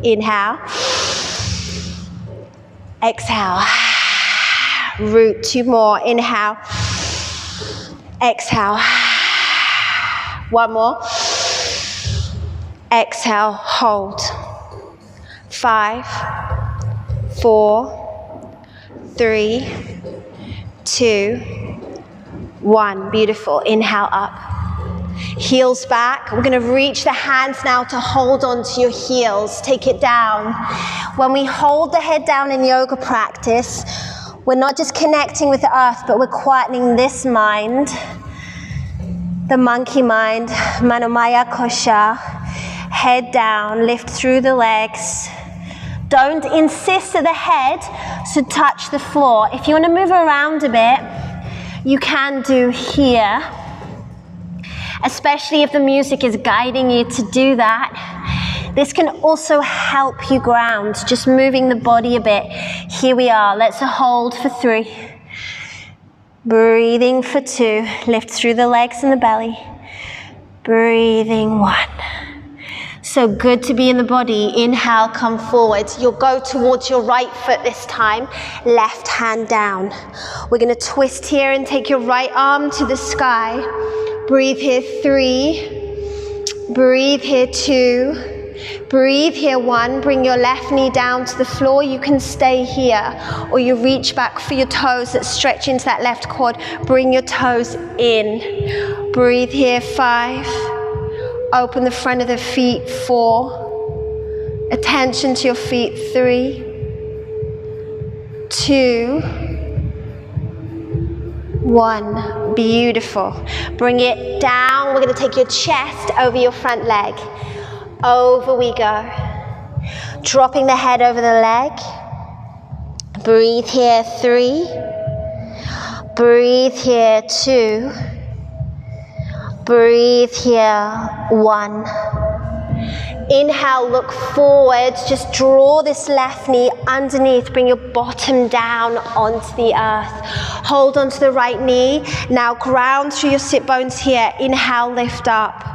Inhale. Exhale. Root. 2 more. Inhale. Exhale. 1 more. Exhale. Hold. 5, 4, 3, 2, 1. Beautiful. Inhale up. Heels back. We're going to reach the hands now to hold on to your heels. Take it down. When we hold the head down in yoga practice, we're not just connecting with the earth, but we're quietening this mind, the monkey mind, Manomaya Kosha. Head down, lift through the legs. Don't insist that the head should touch the floor. If you want to move around a bit, you can do here, especially if the music is guiding you to do that. This can also help you ground, just moving the body a bit. Here we are. Let's hold for 3. Breathing for 2. Lift through the legs and the belly. Breathing 1. So good to be in the body. Inhale, come forward. You'll go towards your right foot this time. Left hand down. We're going to twist here and take your right arm to the sky. Breathe here 3. Breathe here 2. Breathe here 1. Bring your left knee down to the floor. You can stay here, or you reach back for your toes that stretch into that left quad. Bring your toes in. Breathe here 5. Open the front of the feet 4. Attention to your feet 3, 2, 1. Beautiful. Bring it down. We're going to take your chest over your front leg. Over we go. Dropping the head over the leg. Breathe here 3. Breathe here 2. Breathe here 1. Inhale, look forward. Just draw this left knee underneath. Bring your bottom down onto the earth. Hold onto the right knee. Now ground through your sit bones here. Inhale, lift up.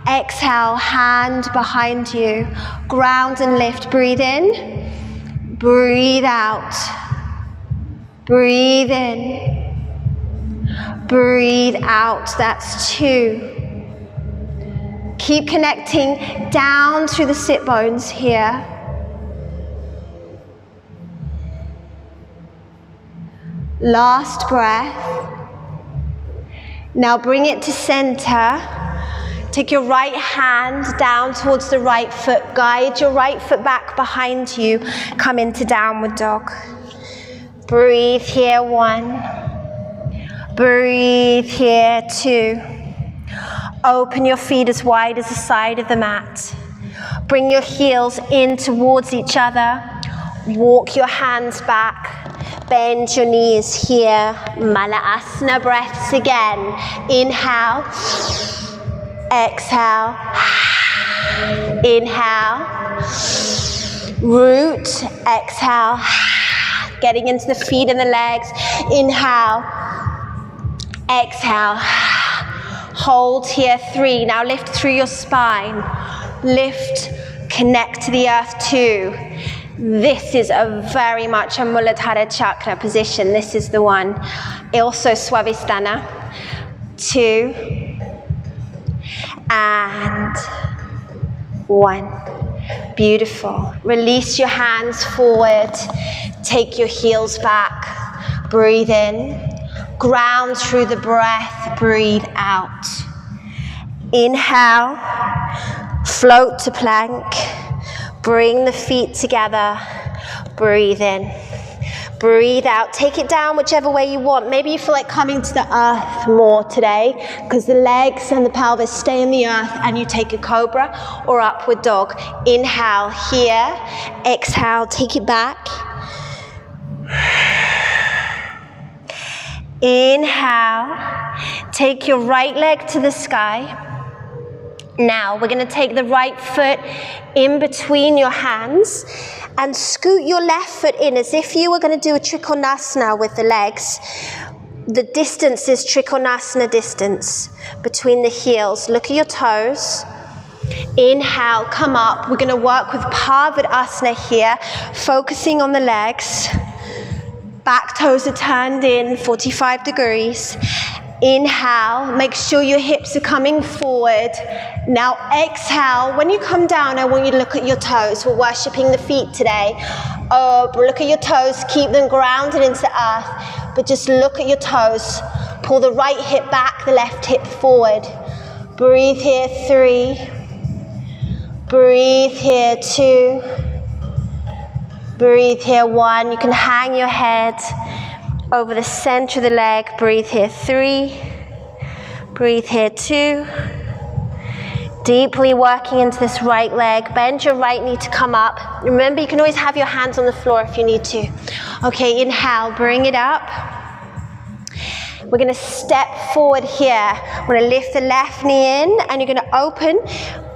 Exhale, hand behind you. Ground and lift. Breathe in. Breathe out. Breathe in. Breathe out. That's 2. Keep connecting down through the sit bones here. Last breath. Now bring it to center. Take your right hand down towards the right foot. Guide your right foot back behind you. Come into downward dog. Breathe here 1. Breathe here 2. Open your feet as wide as the side of the mat. Bring your heels in towards each other. Walk your hands back. Bend your knees here. Amala Asana breaths again. Inhale. Exhale. Inhale. Root. Exhale. Getting into the feet and the legs. Inhale. Exhale. Hold here 3. Now lift through your spine. Lift, connect to the earth 2. This is a very much a Muladhara chakra position. This is the one. Also Shavasana. 2. And 1. Beautiful. Release your hands forward. Take your heels back. Breathe in. Ground through the breath. Breathe out. Inhale. Float to plank. Bring the feet together. Breathe in. Breathe out. Take it down whichever way you want. Maybe you feel like coming to the earth more today because the legs and the pelvis stay in the earth and you take a cobra or upward dog. Inhale here. Exhale. Take it back. Inhale. Take your right leg to the sky. Now we're going to take the right foot in between your hands and scoot your left foot in as if you were going to do a Trikonasana with the legs. The distance is Trikonasana distance between the heels. Look at your toes. Inhale, come up. We're going to work with Parved Asana here, focusing on the legs. Back toes are turned in 45 degrees. Inhale, make sure your hips are coming forward. Now exhale, when you come down, I want you to look at your toes. We're worshipping the feet today. Look at your toes, keep them grounded into the earth, but just look at your toes. Pull the right hip back, the left hip forward. Breathe here, 3. Breathe here, 2. Breathe here, 1. You can hang your head over the center of the leg. Breathe here, 3. Breathe here, 2. Deeply working into this right leg. Bend your right knee to come up. Remember, you can always have your hands on the floor if you need to. Okay, inhale, bring it up. We're going to step forward here. I'm going to lift the left knee in, and you're going to open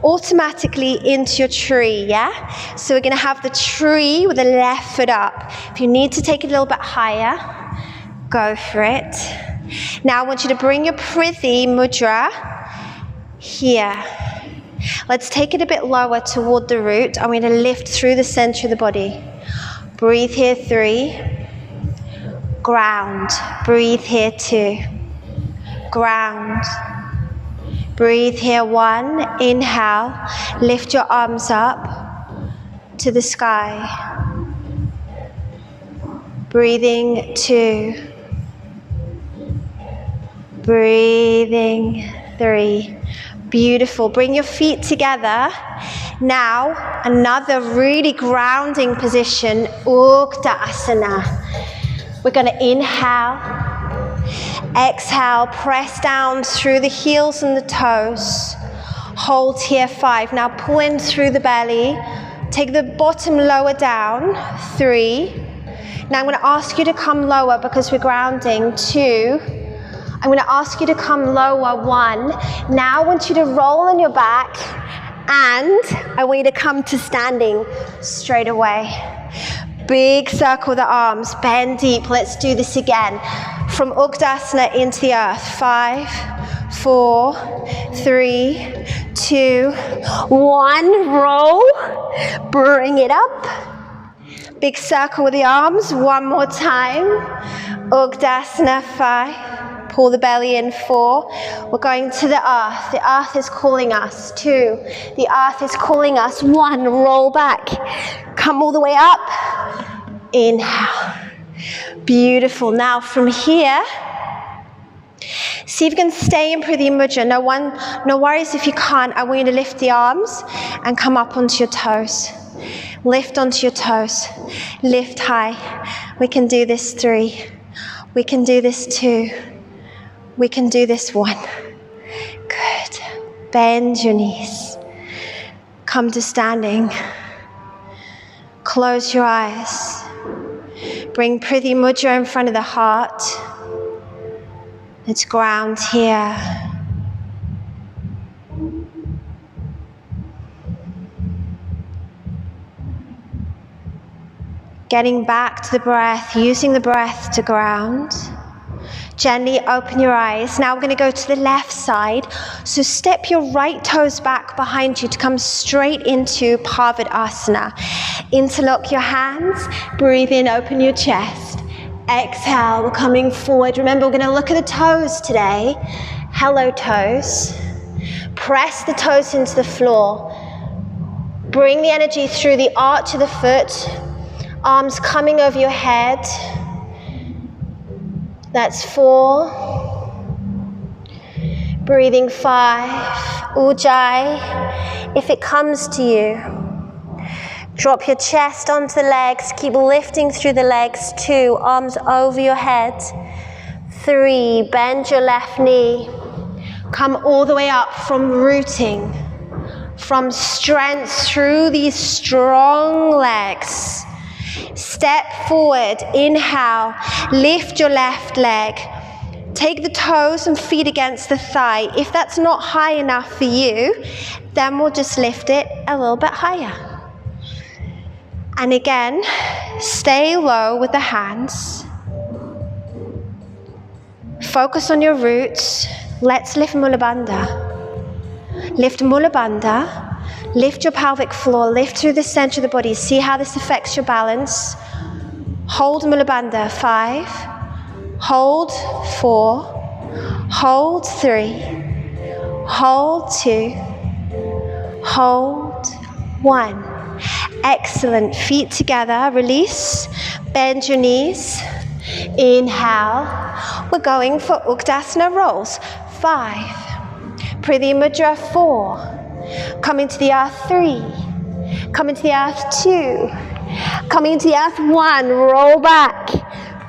automatically into your tree, yeah? So we're going to have the tree with the left foot up. If you need to take it a little bit higher, go for it. Now I want you to bring your Prithi Mudra here. Let's take it a bit lower toward the root. I'm going to lift through the center of the body. Breathe here, 3. Ground. Breathe here, 2. Ground. Breathe here, 1. Inhale. Lift your arms up to the sky. Breathing, 2. Breathing, 3. Beautiful. Bring your feet together. Now, another really grounding position, Ujjay Asana. We're going to inhale, exhale, press down through the heels and the toes. Hold here, 5. Now pull in through the belly. Take the bottom lower down, 3. Now I'm going to ask you to come lower because we're grounding, 2. I'm going to ask you to come lower, 1. Now I want you to roll on your back, and I want you to come to standing straight away. Big circle the arms, bend deep. Let's do this again. From Ujjay Asana into the earth. 5, 4, 3, 2, 1. Roll. Bring it up. Big circle with the arms. One more time. Ujjay Asana, 5. Pull the belly in, 4. We're going to the earth. The earth is calling us. 2. The earth is calling us. 1. Roll back. Come all the way up. Inhale. Beautiful. Now from here, see if you can stay in Prithi Mudra. No worries if you can't. I want you to lift the arms and come up onto your toes. Lift onto your toes. Lift high. We can do this, 3. We can do this, 2. We can do this, 1. Good. Bend your knees. Come to standing. Close your eyes. Bring Prithi Mudra in front of the heart. Let's ground here. Getting back to the breath, using the breath to ground. Gently open your eyes. Now we're going to go to the left side. So step your right toes back behind you to come straight into Parved Asana. Interlock your hands. Breathe in, open your chest. Exhale, we're coming forward. Remember, we're going to look at the toes today. Hello, toes. Press the toes into the floor. Bring the energy through the arch of the foot. Arms coming over your head. That's 4. Breathing 5. Ujjay. If it comes to you, drop your chest onto the legs. Keep lifting through the legs. 2. Arms over your head. 3. Bend your left knee. Come all the way up from rooting. From strength through these strong legs. Step forward, inhale, lift your left leg. Take the toes and feet against the thigh. If that's not high enough for you, then we'll just lift it a little bit higher. And again, stay low with the hands. Focus on your roots. Let's lift Mula Bandha. Lift Mula Bandha. Lift your pelvic floor, lift through the center of the body. See how this affects your balance. Hold Mula Bandha, 5. Hold 4. Hold 3. Hold 2. Hold 1. Excellent. Feet together, release. Bend your knees. Inhale. We're going for Uttanasana rolls. 5. Prithi Mudra 4. Coming to the earth 3. Coming to the earth 2. Coming to the earth 1. Roll back.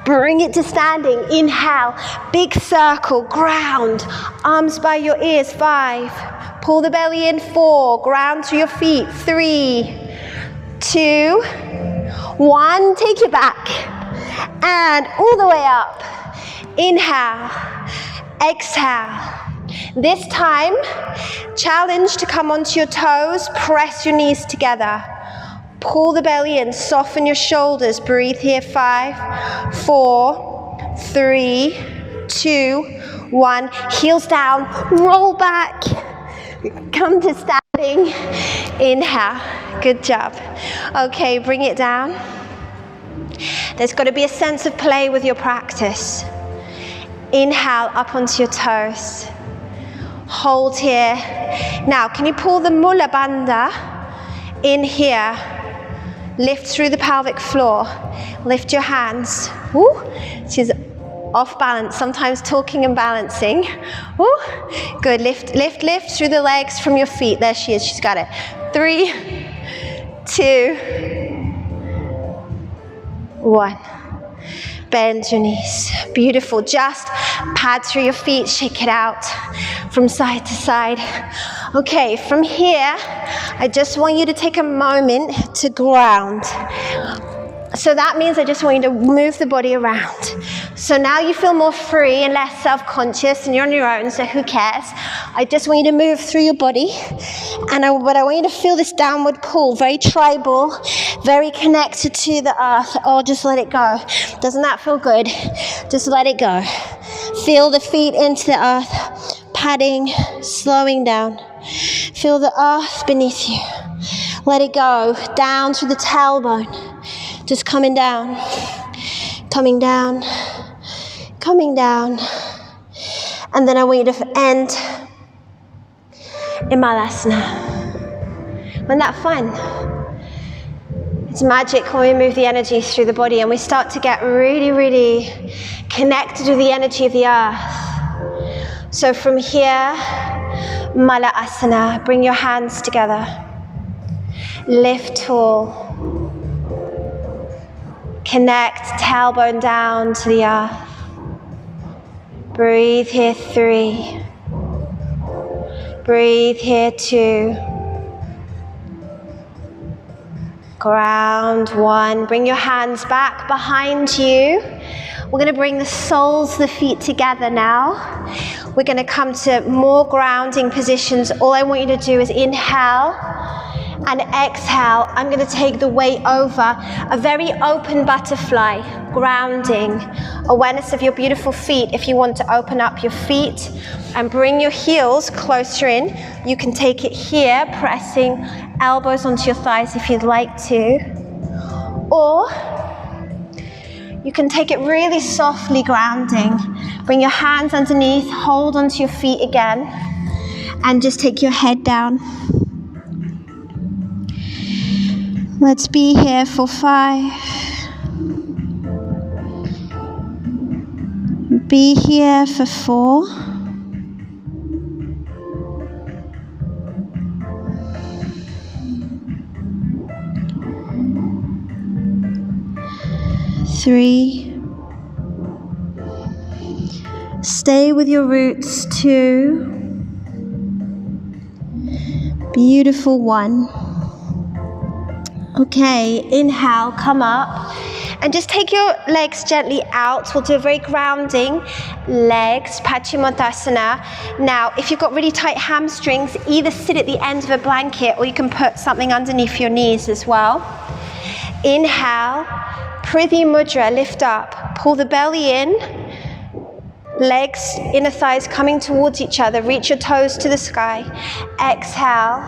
Bring it to standing. Inhale. Big circle. Ground. Arms by your ears. 5. Pull the belly in. 4. Ground to your feet. 3, 2, 1. Take it back. And all the way up. Inhale. Exhale. This time, challenge to come onto your toes. Press your knees together. Pull the belly in. Soften your shoulders. Breathe here. 5, 4, 3, 2, 1. Heels down. Roll back. Come to standing. Inhale. Good job. Okay, bring it down. There's got to be a sense of play with your practice. Inhale up onto your toes. Hold here. Now, can you pull the Mula Bandha in here? Lift through the pelvic floor. Lift your hands. Woo. She's off balance, sometimes talking and balancing. Woo. Good. Lift, lift, lift through the legs from your feet. There she is. She's got it. 3, 2, 1. Bend your knees. Beautiful. Just pad through your feet. Shake it out from side to side. Okay, from here, I just want you to take a moment to ground. So that means I just want you to move the body around. So now you feel more free and less self-conscious and you're on your own, so who cares? I just want you to move through your body. But I want you to feel this downward pull, very tribal, very connected to the earth. Oh, just let it go. Doesn't that feel good? Just let it go. Feel the feet into the earth, padding, slowing down. Feel the earth beneath you. Let it go down through the tailbone. Just coming down, coming down, coming down. And then I want you to end Amala Asana. Isn't that fun? It's magic when we move the energy through the body and we start to get really, really connected with the energy of the earth. So from here, Amala Asana, bring your hands together. Lift tall. Connect tailbone down to the earth. Breathe here. 3. Breathe here. 2. Ground. 1. Bring your hands back behind you. We're going to bring the soles of the feet together now. We're going to come to more grounding positions. All I want you to do is inhale and exhale. I'm going to take the weight over. A very open butterfly, grounding. Awareness of your beautiful feet. If you want to open up your feet and bring your heels closer in, you can take it here, pressing elbows onto your thighs if you'd like to. Or you can take it really softly grounding. Bring your hands underneath, hold onto your feet again, and just take your head down. Let's be here for 5. Be here for 4. 3. Stay with your roots. 2. Beautiful. 1. Okay, inhale, come up, and just take your legs gently out. We'll do a very grounding legs, Paschimottanasana. Now, if you've got really tight hamstrings, either sit at the end of a blanket or you can put something underneath your knees as well. Inhale, Prithi Mudra, lift up, pull the belly in, legs, inner thighs coming towards each other, reach your toes to the sky. Exhale,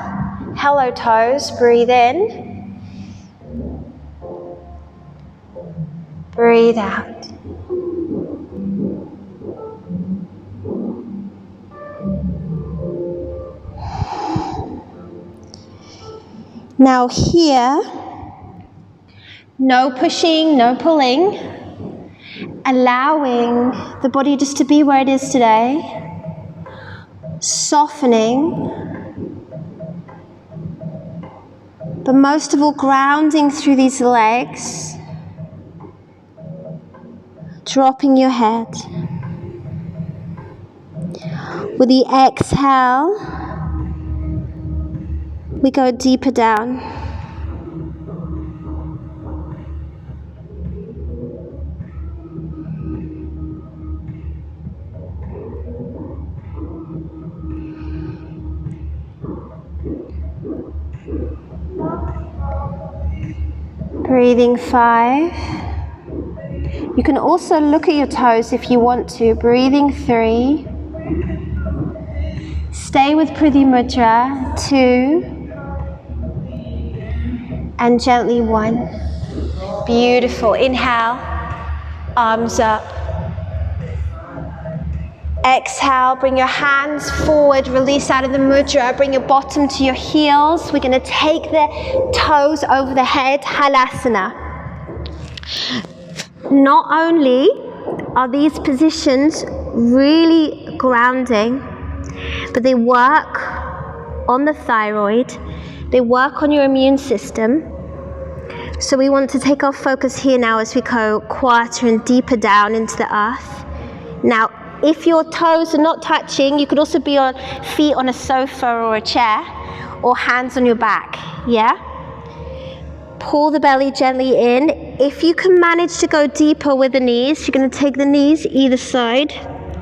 hello toes, breathe in. Breathe out. Now here, No pushing, no pulling. Allowing the body just to be where it is today. Softening. But most of all, grounding through these legs. Dropping your head. With the exhale, we go deeper down. Breathing 5. You can also look at your toes if you want to. Breathing 3. Stay with Prithi Mudra. 2. And gently 1. Beautiful. Inhale. Arms up. Exhale, bring your hands forward, release out of the mudra, bring your bottom to your heels. We're going to take the toes over the head, Halasana. Not only are these positions really grounding, but they work on the thyroid, they work on your immune system. So we want to take our focus here now as we go quieter and deeper down into the earth. Now, if your toes are not touching, you could also be on feet on a sofa or a chair, or hands on your back, yeah? Pull the belly gently in. If you can manage to go deeper with the knees, you're going to take the knees either side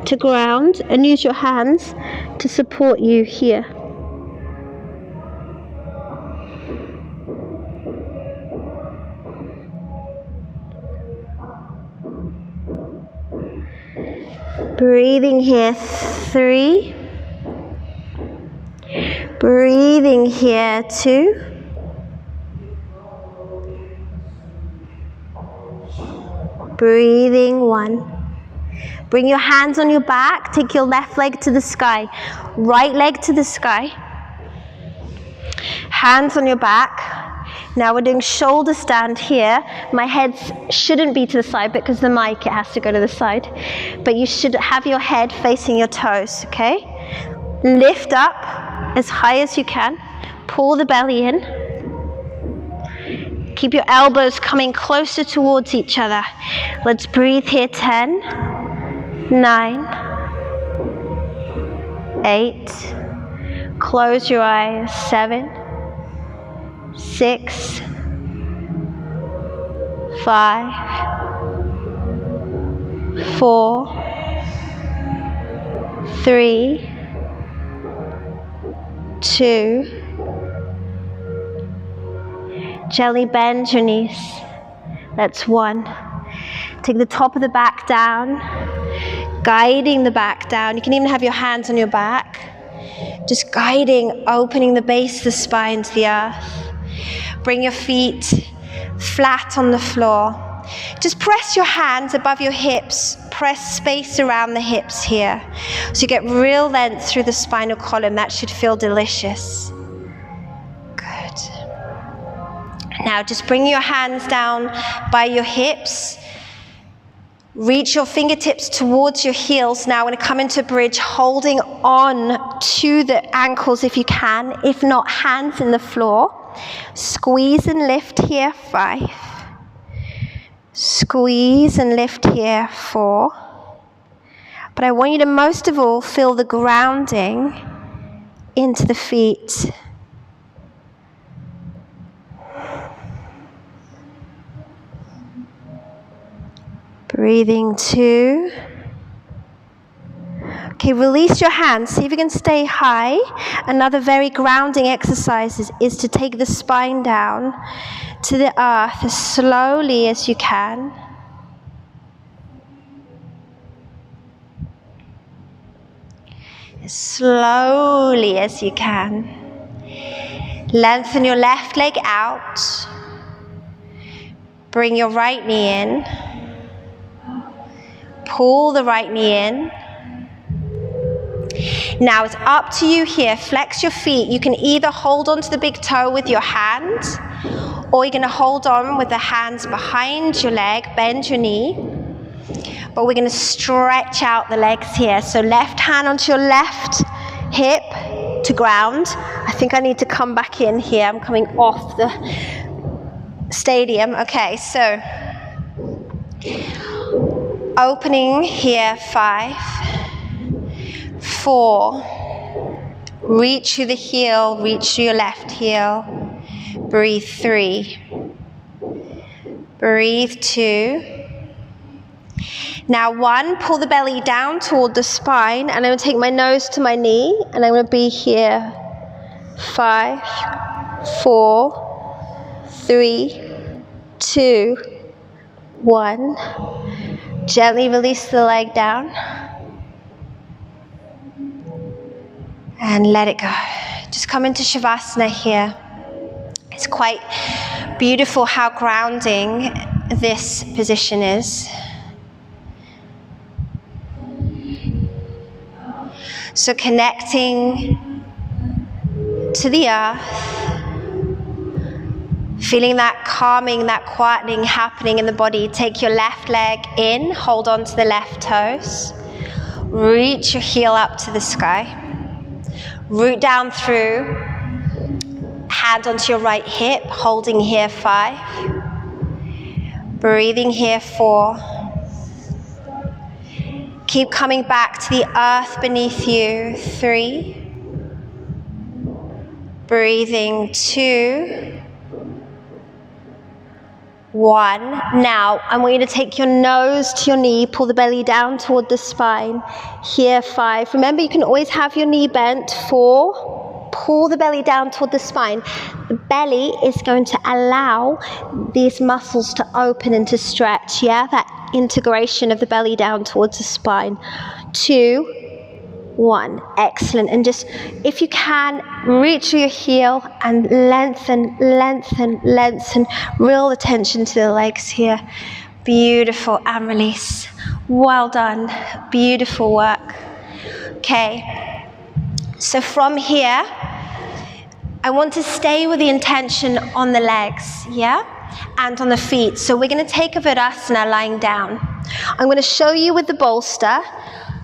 to ground and use your hands to support you here. Breathing here, 3. Breathing here, 2. Breathing 1. Bring your hands on your back, take your left leg to the sky, right leg to the sky. Hands on your back. Now we're doing shoulder stand here. My head shouldn't be to the side because the mic, it has to go to the side. But you should have your head facing your toes, okay? Lift up as high as you can. Pull the belly in. Keep your elbows coming closer towards each other. Let's breathe here. 10, 9, 8. Close your eyes. 7, 6, 5, 4, 3, 2. Gently bend your knees. That's 1. Take the top of the back down, guiding the back down. You can even have your hands on your back. Just guiding, opening the base of the spine to the earth. Bring your feet flat on the floor. Just press your hands above your hips. Press space around the hips here. So you get real length through the spinal column. That should feel delicious. Good. Now just bring your hands down by your hips. Reach your fingertips towards your heels. Now we're going to come into bridge, holding on to the ankles if you can. If not, hands in the floor. Squeeze and lift here, 5. Squeeze and lift here, 4. But I want you to most of all feel the grounding into the feet. Breathing 2. Okay, release your hands. See if you can stay high. Another very grounding exercise is to take the spine down to the earth as slowly as you can. As slowly as you can. Lengthen your left leg out. Bring your right knee in. Pull the right knee in. Now it's up to you here. Flex your feet. You can either hold onto the big toe with your hand, Or you're going to hold on with the hands behind your leg, bend your knee. But we're going to stretch out the legs here. So left hand onto your left hip to ground. I think I need to come back in here. I'm coming off the stadium. Okay, so opening here, 5, 4, reach through the heel, reach through your left heel, breathe 3, breathe 2. Now 1, pull the belly down toward the spine, and I'm going to take my nose to my knee, and I'm going to be here, 5, 4, 3, 2, 1. Gently release the leg down. And let it go. Just come into Shavasana here. It's quite beautiful how grounding this position is. So connecting to the earth, feeling that calming, that quietening happening in the body. Take your left leg in, hold on to the left toes. Reach your heel up to the sky. Root down through, hand onto your right hip, holding here, 5. Breathing here, 4. Keep coming back to the earth beneath you, 3. Breathing, 2. 1. Now, I want you to take your nose to your knee, pull the belly down toward the spine. Here, 5. Remember, you can always have your knee bent. 4. Pull the belly down toward the spine. The belly is going to allow these muscles to open and to stretch, yeah? That integration of the belly down towards the spine. 2, 1. Excellent. And just, if you can, reach your heel and lengthen, lengthen, lengthen. Real attention to the legs here. Beautiful. And release. Well done. Beautiful work. Okay. So from here, I want to stay with the intention on the legs, yeah? And on the feet. So we're going to take a Virasana lying down. I'm going to show you with the bolster.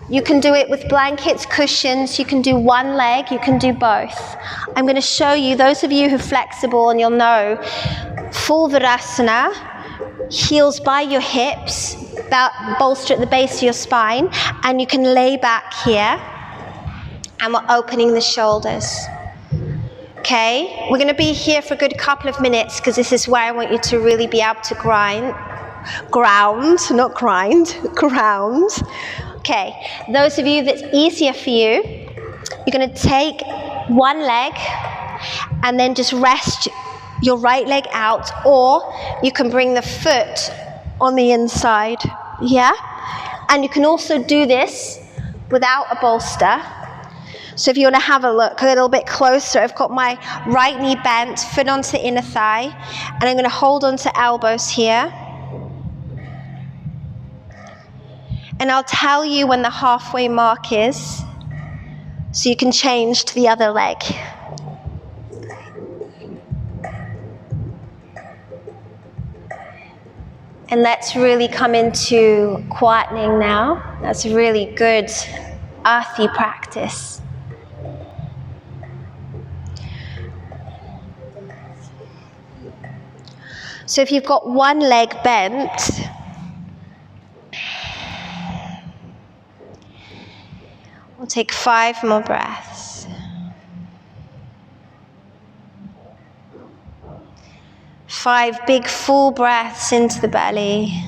You can do it with blankets, cushions. You can do one leg. You can do both. I'm going to show you, those of you who are flexible and you'll know, full Virasana, heels by your hips, bolster at the base of your spine, and you can lay back here, and we're opening the shoulders. Okay, we're going to be here for a good couple of minutes because this is where I want you to really be able to ground. Okay, those of you that's easier for you, you're going to take one leg and then just rest your right leg out, or you can bring the foot on the inside, yeah? And you can also do this without a bolster. So if you want to have a look a little bit closer, I've got my right knee bent, foot onto the inner thigh, and I'm going to hold onto elbows here. And I'll tell you when the halfway mark is, so you can change to the other leg. And let's really come into quietening now. That's a really good earthy practice. So if you've got one leg bent, we'll take 5 more breaths. 5 big full breaths into the belly.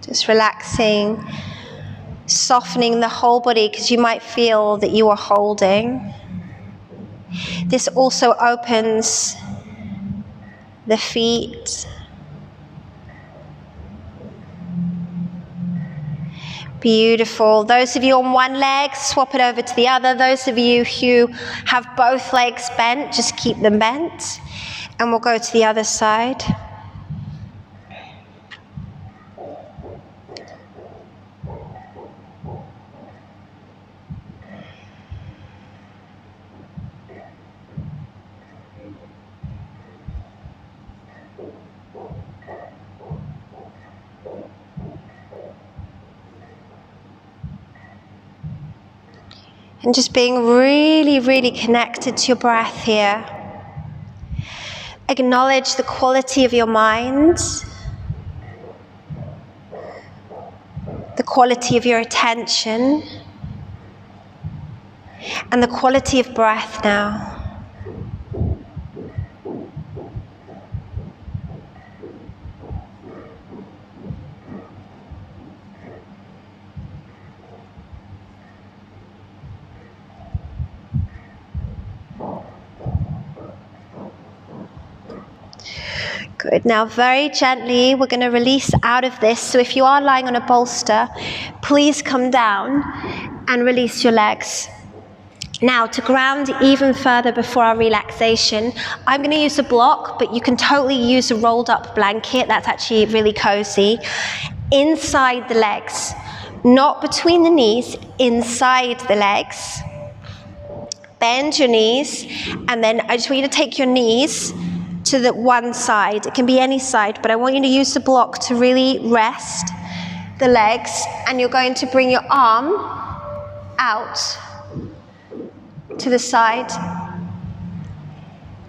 Just relaxing, softening the whole body, because you might feel that you are holding. This also opens the feet. Beautiful. Those of you on one leg, swap it over to the other. Those of you who have both legs bent, just keep them bent. And we'll go to the other side. And just being really, really connected to your breath here. Acknowledge the quality of your mind, the quality of your attention, and the quality of breath now. Good. Now very gently we're going to release out of this. So if you are lying on a bolster, please come down and release your legs. Now to ground even further before our relaxation, I'm going to use a block, but you can totally use a rolled up blanket. That's actually really cozy. Inside the legs, not between the knees, inside the legs. Bend your knees, and then I just want you to take your knees to the one side. It can be any side, but I want you to use the block to really rest the legs, and you're going to bring your arm out to the side.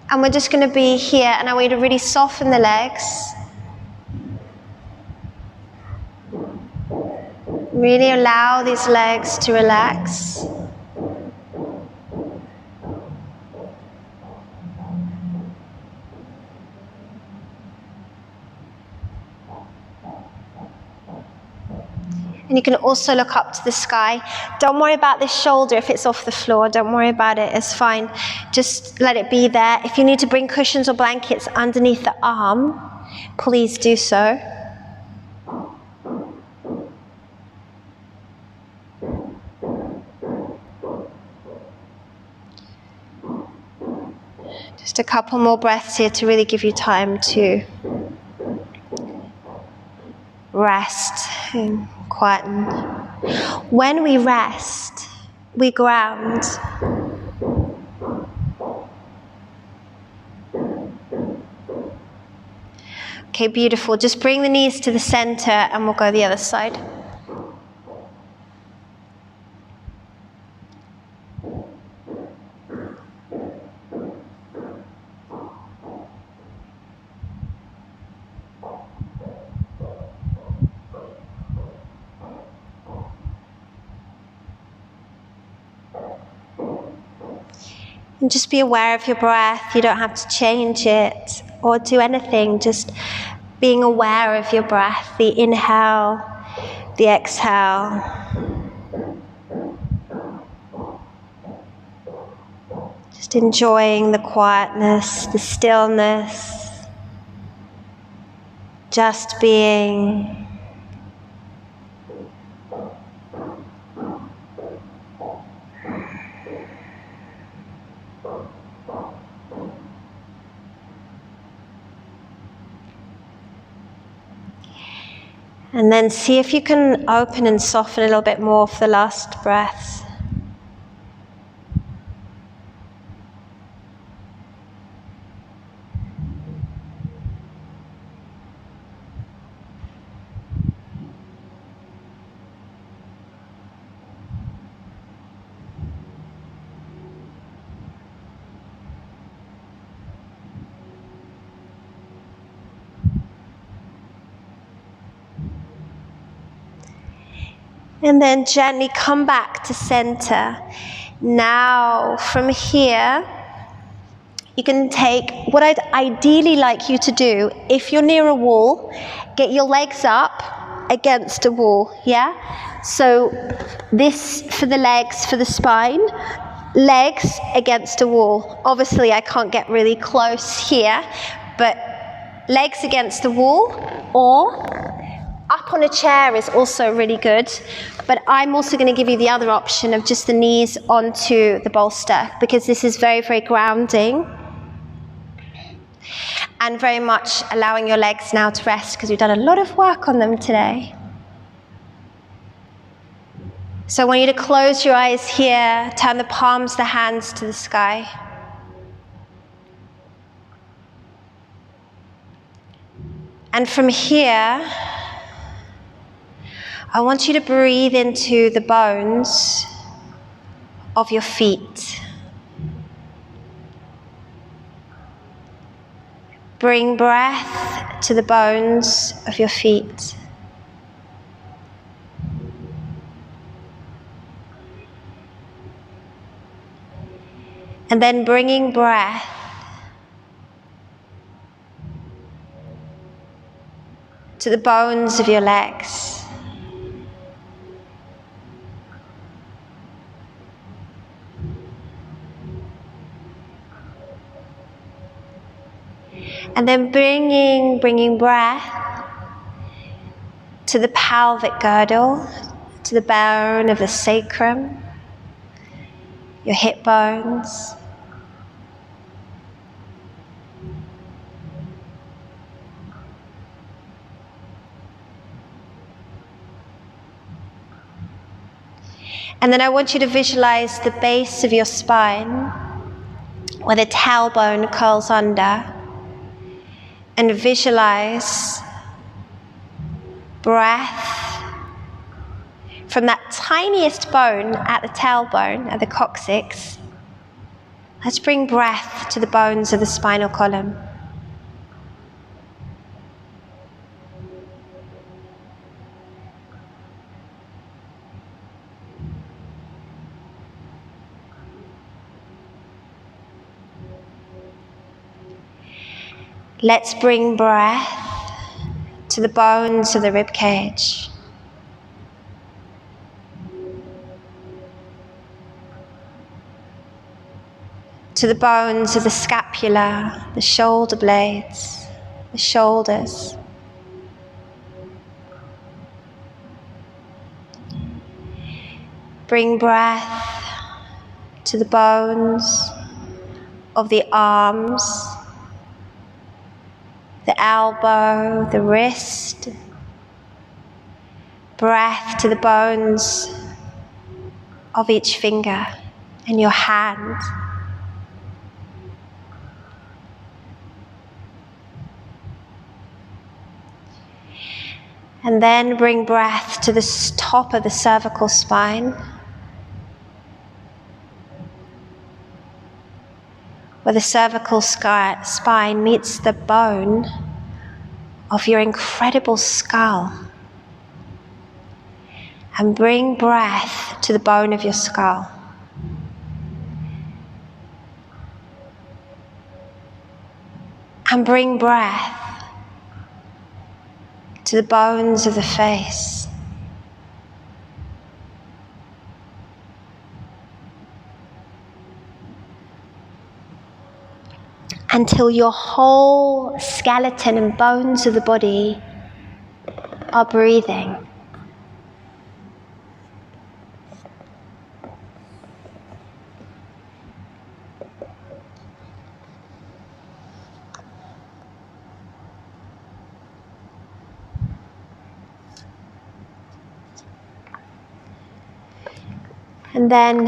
And we're just going to be here, and I want you to really soften the legs. Really allow these legs to relax. And you can also look up to the sky. Don't worry about this shoulder if it's off the floor. Don't worry about it. It's fine. Just let it be there. If you need to bring cushions or blankets underneath the arm, please do so. Just a couple more breaths here to really give you time to rest and quieten. When we rest, we ground. Okay, beautiful. Just bring the knees to the center and we'll go the other side. And just be aware of your breath. You don't have to change it or do anything. Just being aware of your breath, the inhale, the exhale. Just enjoying the quietness, the stillness. Just being. And then see if you can open and soften a little bit more for the last breath. And then gently come back to center. Now, from here, you can take what I'd ideally like you to do. If you're near a wall, get your legs up against a wall, yeah? So this for the legs, for the spine, legs against a wall. Obviously, I can't get really close here, but legs against the wall, or up on a chair is also really good, but I'm also going to give you the other option of just the knees onto the bolster, because this is very, very grounding and very much allowing your legs now to rest, because we've done a lot of work on them today. So I want you to close your eyes here, turn the palms, the hands to the sky. And from here, I want you to breathe into the bones of your feet. Bring breath to the bones of your feet. And then bringing breath to the bones of your legs. And then bringing breath to the pelvic girdle, to the bone of the sacrum, your hip bones. And then I want you to visualize the base of your spine, where the tailbone curls under, and visualize breath from that tiniest bone at the tailbone, at the coccyx. Let's bring breath to the bones of the spinal column. Let's bring breath to the bones of the rib cage. To the bones of the scapula, the shoulder blades, the shoulders. Bring breath to the bones of the arms, the elbow, the wrist. Breath to the bones of each finger and your hand. And then bring breath to the top of the cervical spine, where the cervical spine meets the bone of your incredible skull. And bring breath to the bone of your skull. And bring breath to the bones of the face. Until your whole skeleton and bones of the body are breathing. And then,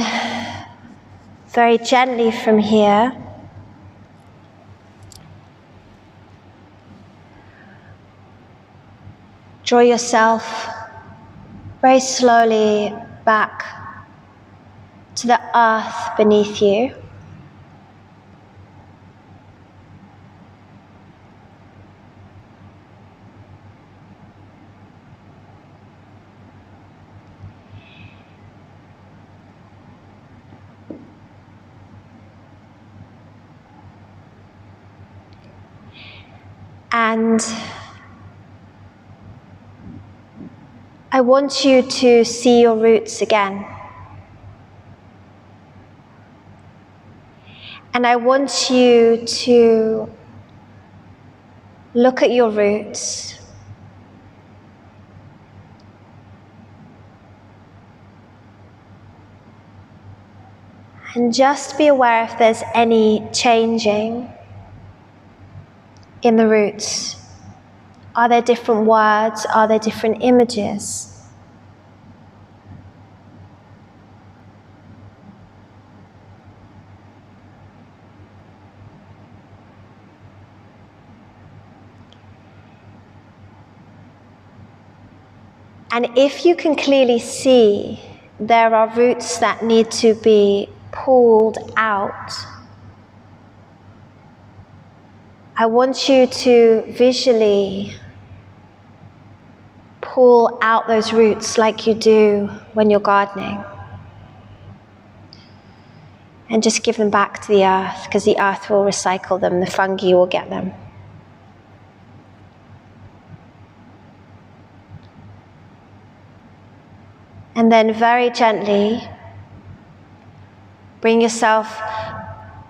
very gently from here, draw yourself very slowly back to the earth beneath you. And I want you to see your roots again. And I want you to look at your roots and just be aware if there's any changing in the roots. Are there different words? Are there different images? And if you can clearly see there are roots that need to be pulled out, I want you to visually pull out those roots like you do when you're gardening. And just give them back to the earth, because the earth will recycle them, the fungi will get them. And then very gently bring yourself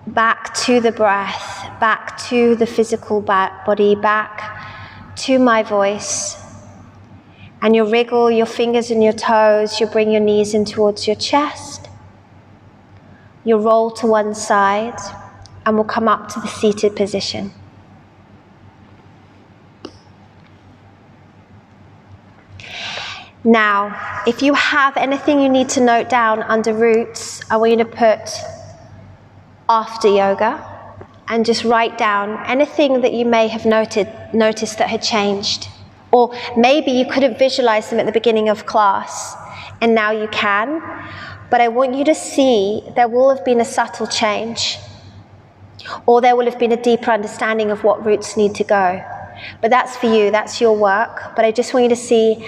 back to the breath, back to the physical body, back to my voice. And you'll wriggle your fingers and your toes, you'll bring your knees in towards your chest. You'll roll to one side, and we'll come up to the seated position. Now, if you have anything you need to note down under roots, I want you to put after yoga, and just write down anything that you may have noticed that had changed. Or maybe you couldn't visualize them at the beginning of class, and now you can. But I want you to see there will have been a subtle change, or there will have been a deeper understanding of what roots need to go. But that's for you, that's your work. But I just want you to see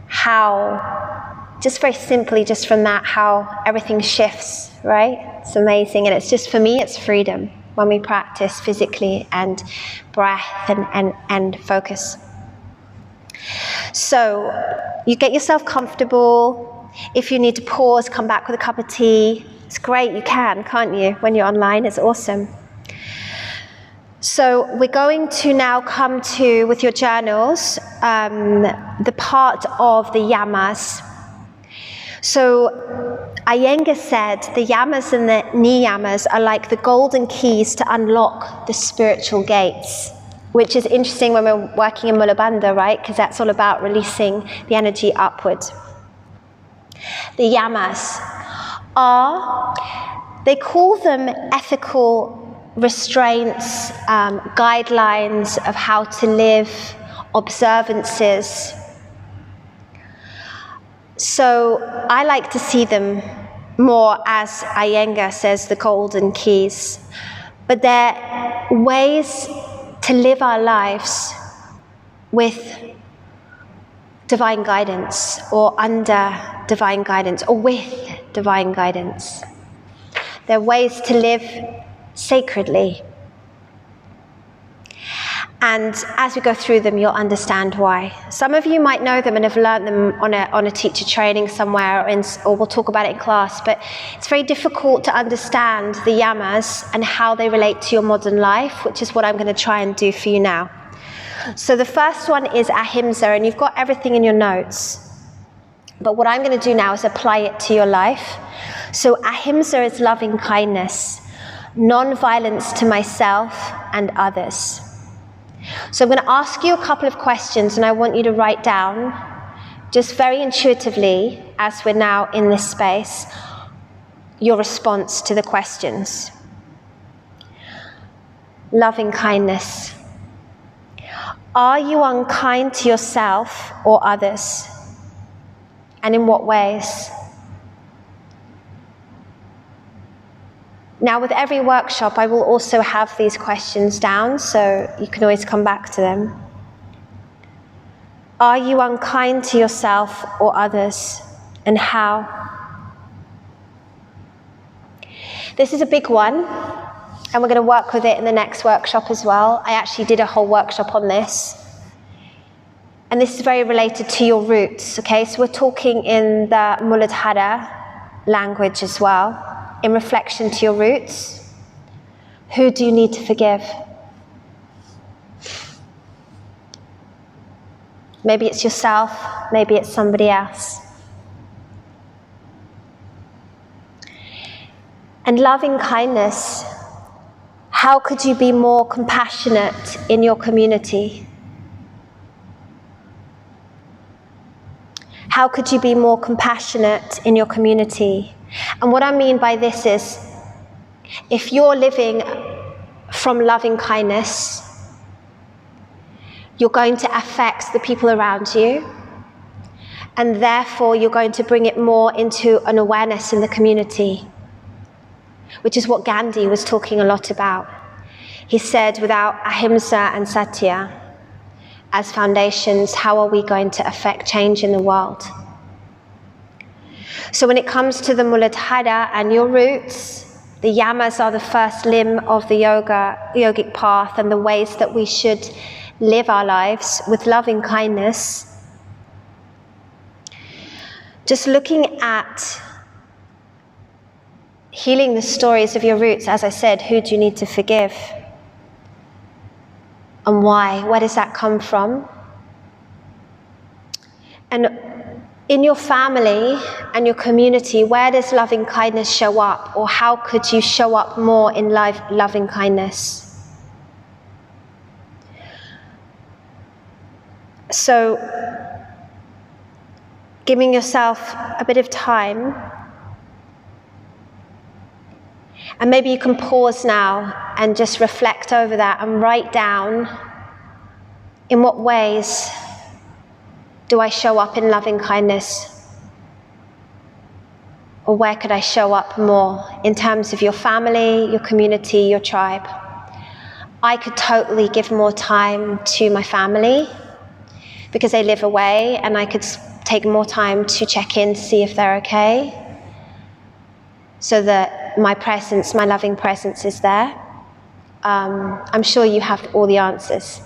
how, just very simply, just from that, how everything shifts, right? It's amazing. And it's just, for me, it's freedom when we practice physically and breath and focus. So you get yourself comfortable. If you need to pause, come back with a cup of tea. It's great, you can, can't you? When you're online, it's awesome. So we're going to now come to, with your journals, the part of the Yamas. So Iyengar said the Yamas and the Niyamas are like the golden keys to unlock the spiritual gates, which is interesting when we're working in Muladhara, right? Because that's all about releasing the energy upward. The Yamas are, they call them ethical restraints, guidelines of how to live, observances. So I like to see them more as Iyengar says, the golden keys. But they're ways to live our lives with divine guidance, or under divine guidance, or with divine guidance. They're ways to live sacredly. And as we go through them, you'll understand why. Some of you might know them and have learned them on a teacher training somewhere, or we'll talk about it in class, but it's very difficult to understand the Yamas and how they relate to your modern life, which is what I'm going to try and do for you now. So the first one is ahimsa, and you've got everything in your notes. But what I'm going to do now is apply it to your life. So ahimsa is loving kindness, non-violence to myself and others. So I'm going to ask you a couple of questions, and I want you to write down, just very intuitively, as we're now in this space, your response to the questions. Loving kindness. Are you unkind to yourself or others? And in what ways? Now, with every workshop, I will also have these questions down, so you can always come back to them. Are you unkind to yourself or others, and how? This is a big one, and we're going to work with it in the next workshop as well. I actually did a whole workshop on this. And this is very related to your roots, okay? So we're talking in the Muladhara language as well. In reflection to your roots, who do you need to forgive? Maybe it's yourself, maybe it's somebody else. And loving kindness, how could you be more compassionate in your community? How could you be more compassionate in your community? And what I mean by this is, if you're living from loving kindness, you're going to affect the people around you, And therefore, you're going to bring it more into an awareness in the community, which is what Gandhi was talking a lot about. He said, without ahimsa and satya as foundations, how are we going to affect change in the world? So when it comes to the Muladhara and your roots, the Yamas are the first limb of the yogic path and the ways that we should live our lives with loving kindness. Just looking at healing the stories of your roots, as I said, who do you need to forgive? And why? Where does that come from? And in your family and your community, where does loving kindness show up? Or how could you show up more in loving kindness? So, giving yourself a bit of time, and maybe you can pause now and just reflect over that and write down, in what ways do I show up in loving kindness? Or where could I show up more in terms of your family, your community, your tribe? I could totally give more time to my family because they live away, and I could take more time to check in to see if they're okay, so that my presence, my loving presence is there. I'm sure you have all the answers.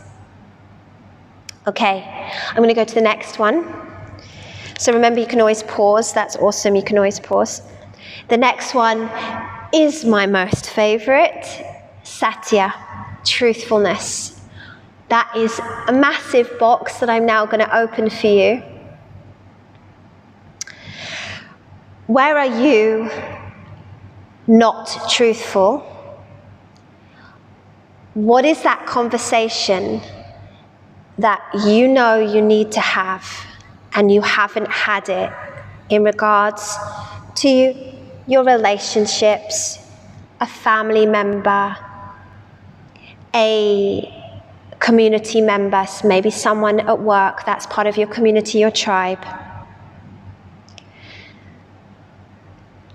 Okay, I'm going to go to the next one. So remember, you can always pause. That's awesome. You can always pause. The next one is my most favorite, Satya, truthfulness. That is a massive box that I'm now going to open for you. Where are you not truthful? What is that conversation that you know you need to have and you haven't had it in regards to your relationships, a family member, a community member, maybe someone at work that's part of your community, your tribe?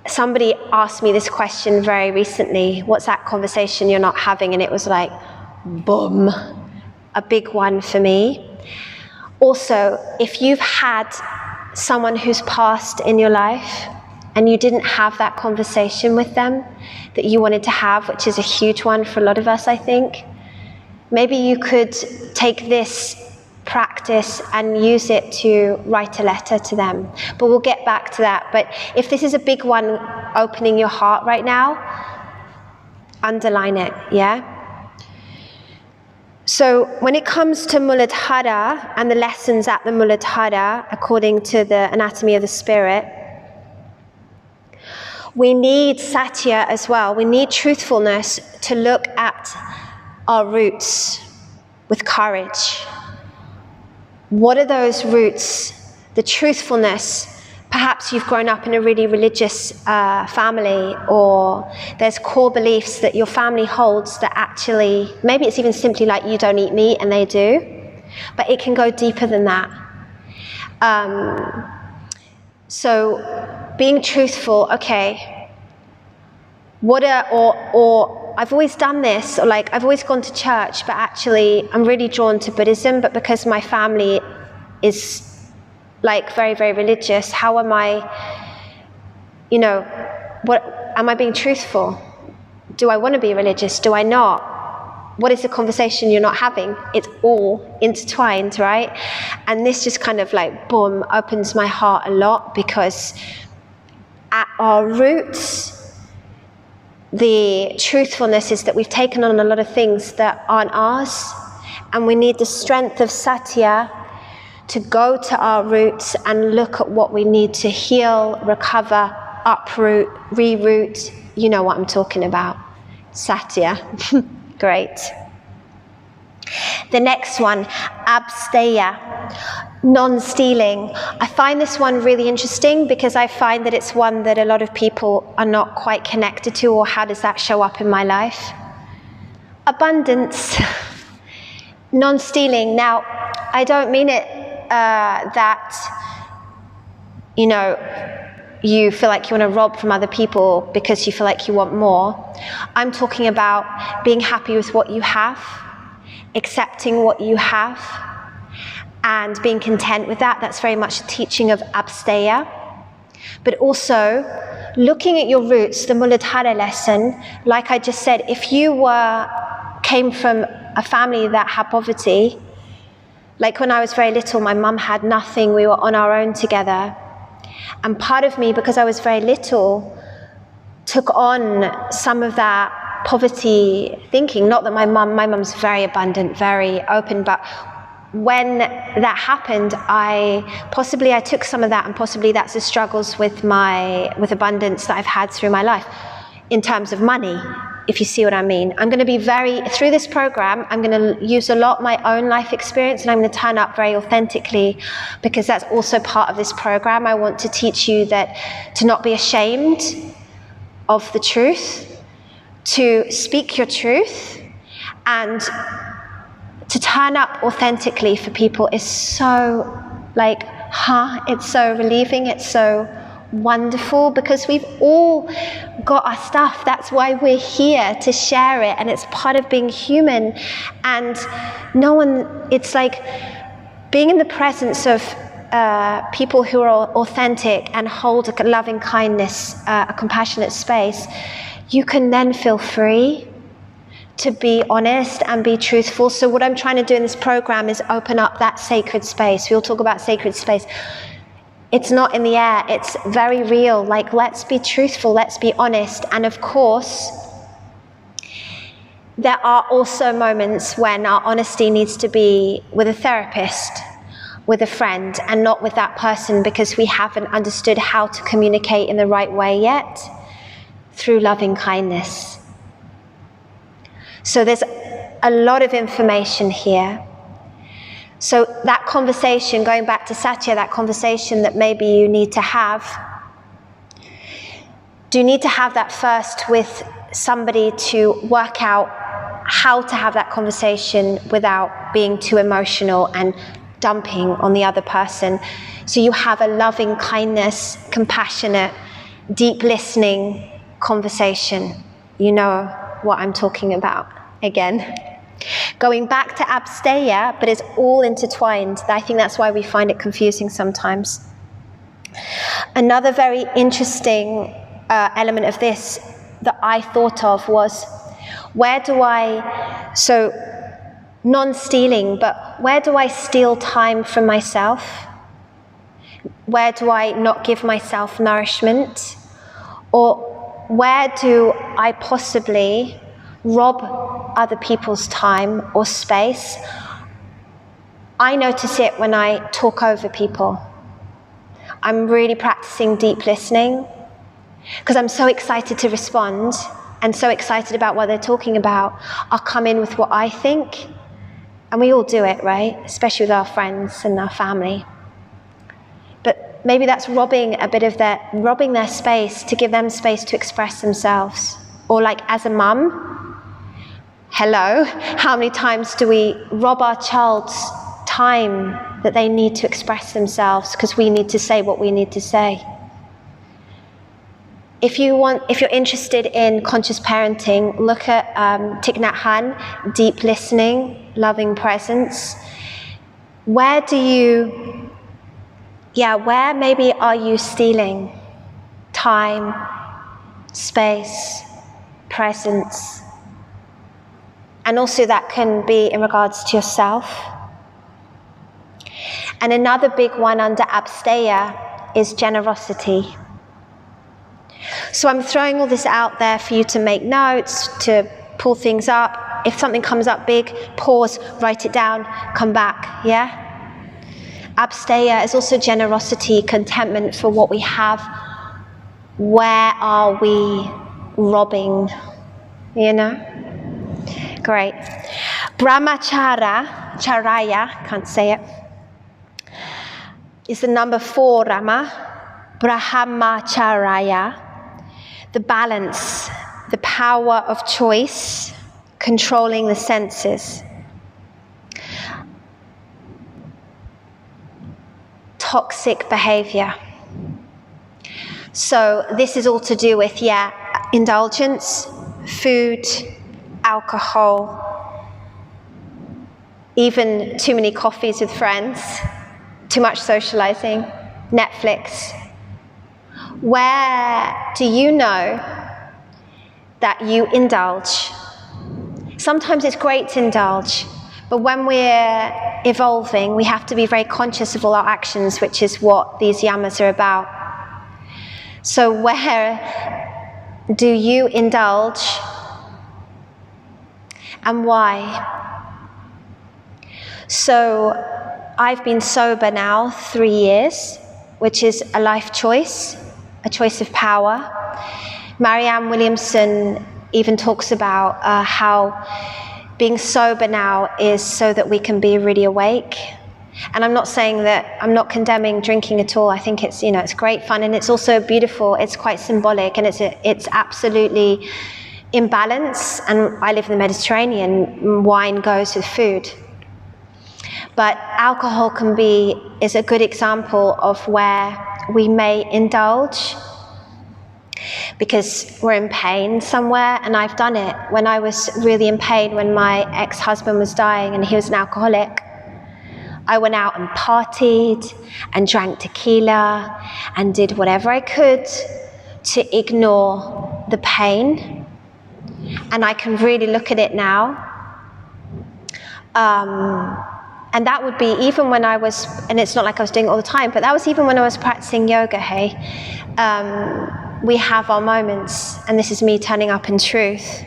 Somebody asked me this question very recently, what's that conversation you're not having? And it was like, boom, a big one for me. Also, if you've had someone who's passed in your life and you didn't have that conversation with them that you wanted to have, which is a huge one for a lot of us, I think, maybe you could take this practice and use it to write a letter to them. But we'll get back to that. But if this is a big one opening your heart right now, underline it, yeah? So when it comes to Muladhara and the lessons at the Muladhara, according to the anatomy of the spirit, we need Satya as well. We need truthfulness to look at our roots with courage. What are those roots? The truthfulness. Perhaps you've grown up in a really religious family, or there's core beliefs that your family holds that actually, maybe it's even simply like you don't eat meat and they do, but it can go deeper than that. So being truthful, okay, or I've always done this, or like I've always gone to church, but actually I'm really drawn to Buddhism, but because my family is like very, very religious, how am I, what am I being truthful? Do I want to be religious? Do I not? What is the conversation you're not having? It's all intertwined, right? And this just kind of like, boom, opens my heart a lot, because at our roots, the truthfulness is that we've taken on a lot of things that aren't ours, and we need the strength of Satya to go to our roots and look at what we need to heal, recover, uproot, reroot. You know what I'm talking about. Satya. Great. The next one, absteya, non-stealing. I find this one really interesting because I find that it's one that a lot of people are not quite connected to, or how does that show up in my life? Abundance, non-stealing. Now, I don't mean it that you know, you feel like you want to rob from other people because you feel like you want more. I'm talking about being happy with what you have, accepting what you have, and being content with that. That's very much a teaching of Absteya. But also, looking at your roots, the Muladhara lesson, like I just said, if you came from a family that had poverty, like when I was very little, my mum had nothing, we were on our own together. And part of me, because I was very little, took on some of that poverty thinking. Not that my mum's very abundant, very open, but when that happened, I took some of that, and possibly that's the struggles with abundance that I've had through my life in terms of money, if you see what I mean. I'm going to be through this program, I'm going to use a lot my own life experience, and I'm going to turn up very authentically, because that's also part of this program. I want to teach you that to not be ashamed of the truth, to speak your truth, and to turn up authentically for people is so it's so relieving, it's so wonderful, because we've all got our stuff. That's why we're here, to share it, and it's part of being human. And it's like being in the presence of people who are authentic and hold a loving kindness, a compassionate space. You can then feel free to be honest and be truthful. So what I'm trying to do in this program is open up that sacred space. We'll talk about sacred space. It's not in the air, it's very real. Like, let's be truthful, let's be honest. And of course, there are also moments when our honesty needs to be with a therapist, with a friend, and not with that person, because we haven't understood how to communicate in the right way yet, through loving kindness. So there's a lot of information here. So that conversation, going back to Satya, that conversation that maybe you need to have, do you need to have that first with somebody to work out how to have that conversation without being too emotional and dumping on the other person? So you have a loving kindness, compassionate, deep listening conversation. You know what I'm talking about again. Going back to Absteya, but it's all intertwined. I think that's why we find it confusing sometimes. Another very interesting element of this that I thought of was, so non-stealing, but where do I steal time from myself? Where do I not give myself nourishment? Or where do I possibly rob other people's time or space? I notice it when I talk over people. I'm really practicing deep listening because I'm so excited to respond and so excited about what they're talking about. I'll come in with what I think, and we all do it, right? Especially with our friends and our family. But maybe that's robbing their space, to give them space to express themselves. Or like as a mum, hello, how many times do we rob our child's time that they need to express themselves because we need to say what we need to say? If you're interested in conscious parenting, look at Thich Nhat Hanh, deep listening, loving presence. Where maybe are you stealing time, space, presence? And also that can be in regards to yourself. And another big one under Absteya is generosity. So I'm throwing all this out there for you to make notes, to pull things up. If something comes up big, pause, write it down, come back, yeah? Absteya is also generosity, contentment for what we have. Where are we robbing, you know? Great. Charaya, can't say it, is the number 4 Rama. Brahmacharya, the balance, the power of choice, controlling the senses. Toxic behavior. So this is all to do with, indulgence, food, alcohol, even too many coffees with friends, too much socializing, Netflix. Where do you know that you indulge? Sometimes it's great to indulge, but when we're evolving, we have to be very conscious of all our actions, which is what these yamas are about. So where do you indulge, and why? So I've been sober now 3 years, which is a life choice, a choice of power. Marianne Williamson even talks about how being sober now is so that we can be really awake. And I'm not saying that, I'm not condemning drinking at all. I think it's, it's great fun, and it's also beautiful. It's quite symbolic, and it's absolutely in balance. And I live in the Mediterranean. Wine goes with food. But alcohol is a good example of where we may indulge because we're in pain somewhere, and I've done it. When I was really in pain, when my ex-husband was dying and he was an alcoholic, I went out and partied and drank tequila and did whatever I could to ignore the pain. And I can really look at it now. And that would be even when I was, and it's not like I was doing it all the time, but that was even when I was practicing yoga, hey? We have our moments, and this is me turning up in truth.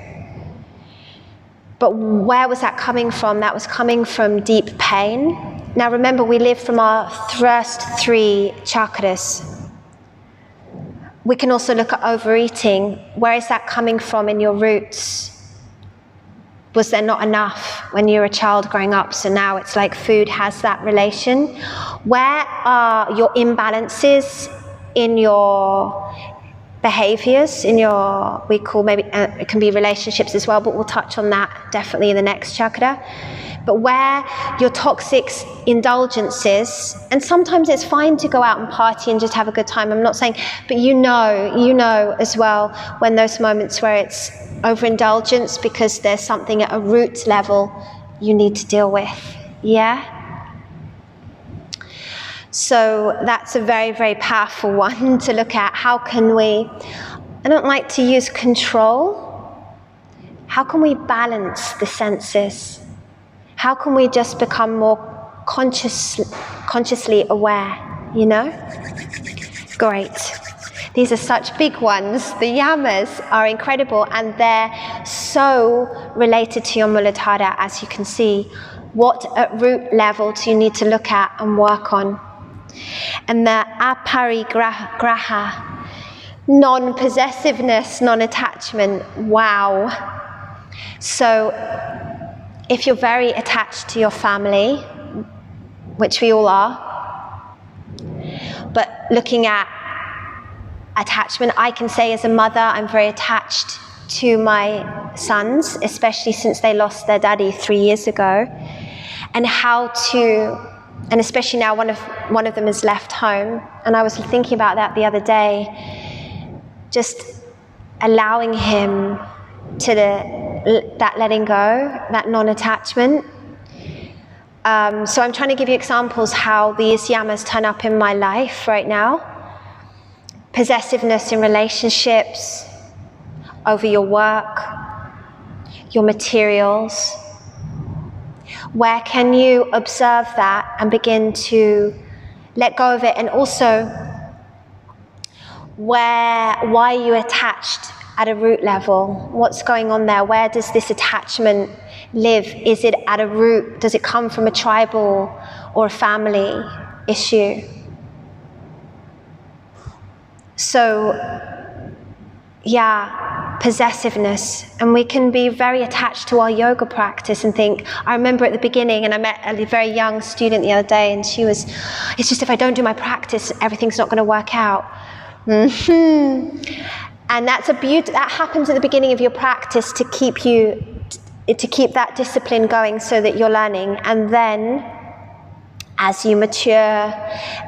But where was that coming from? That was coming from deep pain. Now remember, we live from our first 3 chakras. We can also look at overeating. Where is that coming from in your roots? Was there not enough when you were a child growing up? So now it's like food has that relation. Where are your imbalances in your behaviors, in your, we call maybe, it can be relationships as well, but we'll touch on that definitely in the next chakra. But where your toxic indulgences, and sometimes it's fine to go out and party and just have a good time, I'm not saying, but you know as well when those moments where it's overindulgence because there's something at a root level you need to deal with, So that's a very, very powerful one to look at. How can we, I don't like to use control, how can we balance the senses? How can we just become more consciously aware, Great. These are such big ones. The yamas are incredible, and they're so related to your Muladhara, as you can see. What at root level do you need to look at and work on? And the aparigraha, non-possessiveness, non-attachment. Wow. So if you're very attached to your family, which we all are, but looking at attachment, I can say as a mother, I'm very attached to my sons, especially since they lost their daddy 3 years ago, and how to, and especially now one of them has left home, and I was thinking about that the other day, just allowing him to that letting go, that non-attachment. So I'm trying to give you examples how these yamas turn up in my life right now. Possessiveness in relationships, over your work, your materials. Where can you observe that and begin to let go of it? And also, why are you attached at a root level? What's going on there? Where does this attachment live? Is it at a root? Does it come from a tribal or a family issue? So, possessiveness. And we can be very attached to our yoga practice and think, I remember at the beginning, and I met a very young student the other day, and she was, it's just if I don't do my practice, everything's not going to work out. And that's that happens at the beginning of your practice to keep that discipline going so that you're learning. And then as you mature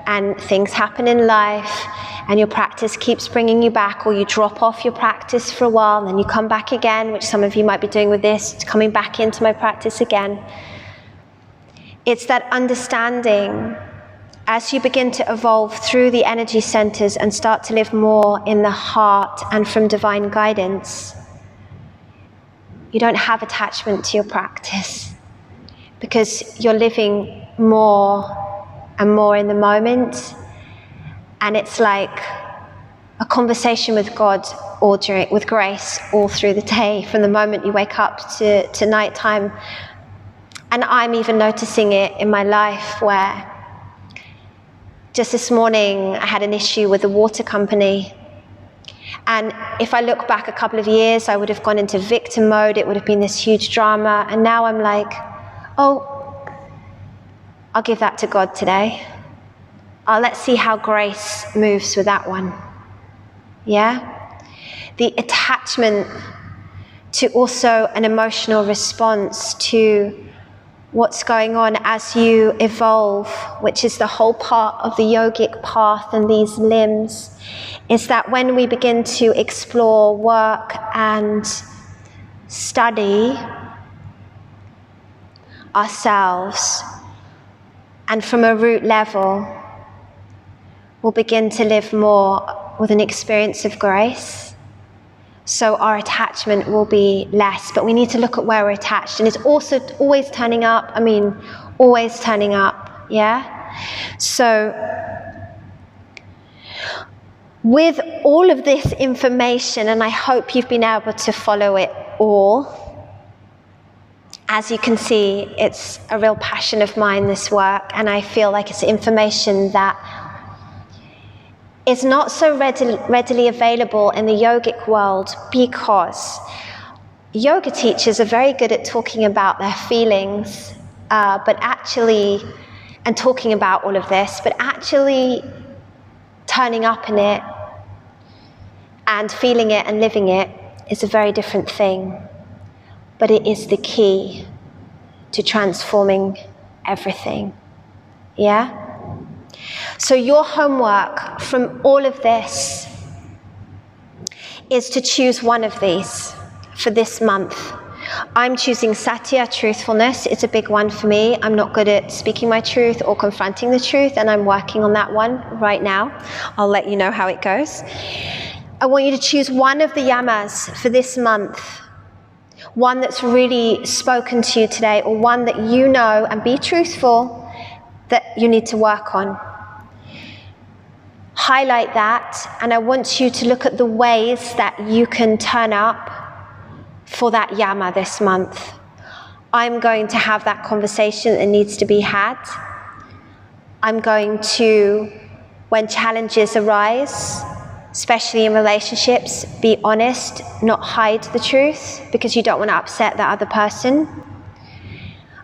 and things happen in life and your practice keeps bringing you back, or you drop off your practice for a while and then you come back again, which some of you might be doing with this, coming back into my practice again. It's that understanding as you begin to evolve through the energy centers and start to live more in the heart and from divine guidance, you don't have attachment to your practice because you're living more and more in the moment. And it's like a conversation with God with grace all through the day, from the moment you wake up to nighttime. And I'm even noticing it in my life where just this morning I had an issue with the water company. And if I look back a couple of years, I would have gone into victim mode. It would have been this huge drama. And now I'm like, oh, I'll give that to God today. Let's see how grace moves with that one. Yeah? The attachment to also an emotional response to what's going on as you evolve, which is the whole part of the yogic path and these limbs, is that when we begin to explore, work and study ourselves, and from a root level, we'll begin to live more with an experience of grace. So our attachment will be less, but we need to look at where we're attached. And it's also always turning up. Always turning up, yeah? So with all of this information, and I hope you've been able to follow it all, as you can see, it's a real passion of mine, this work, and I feel like it's information that is not so readily available in the yogic world, because yoga teachers are very good at talking about their feelings, and talking about all of this, but actually turning up in it and feeling it and living it is a very different thing. But it is the key to transforming everything. Yeah? So your homework from all of this is to choose one of these for this month. I'm choosing Satya, truthfulness. It's a big one for me. I'm not good at speaking my truth or confronting the truth, and I'm working on that one right now. I'll let you know how it goes. I want you to choose one of the yamas for this month. One that's really spoken to you today, or one that you know, and be truthful, that you need to work on. Highlight that, and I want you to look at the ways that you can turn up for that yama this month. I'm going to have that conversation that needs to be had. I'm going to, when challenges arise, especially in relationships, be honest, not hide the truth, because you don't want to upset the other person.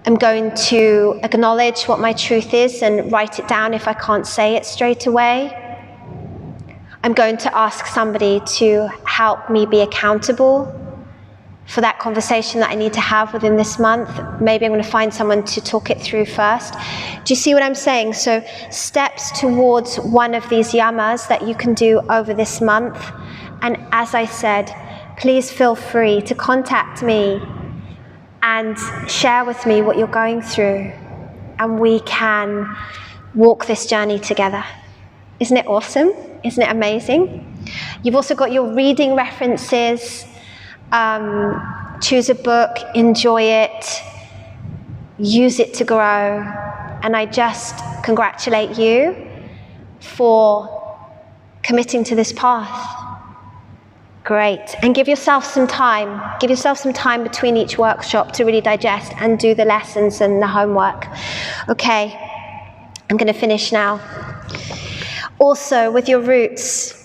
I'm going to acknowledge what my truth is and write it down if I can't say it straight away. I'm going to ask somebody to help me be accountable for that conversation that I need to have within this month. Maybe I'm going to find someone to talk it through first. Do you see what I'm saying? So steps towards one of these yamas that you can do over this month. And as I said, please feel free to contact me and share with me what you're going through, and we can walk this journey together. Isn't it awesome? Isn't it amazing? You've also got your reading references. Choose a book, enjoy it, use it to grow, and I just congratulate you for committing to this path. Great. And give yourself some time. Give yourself some time between each workshop to really digest and do the lessons and the homework. Okay, I'm going to finish now. Also, with your roots,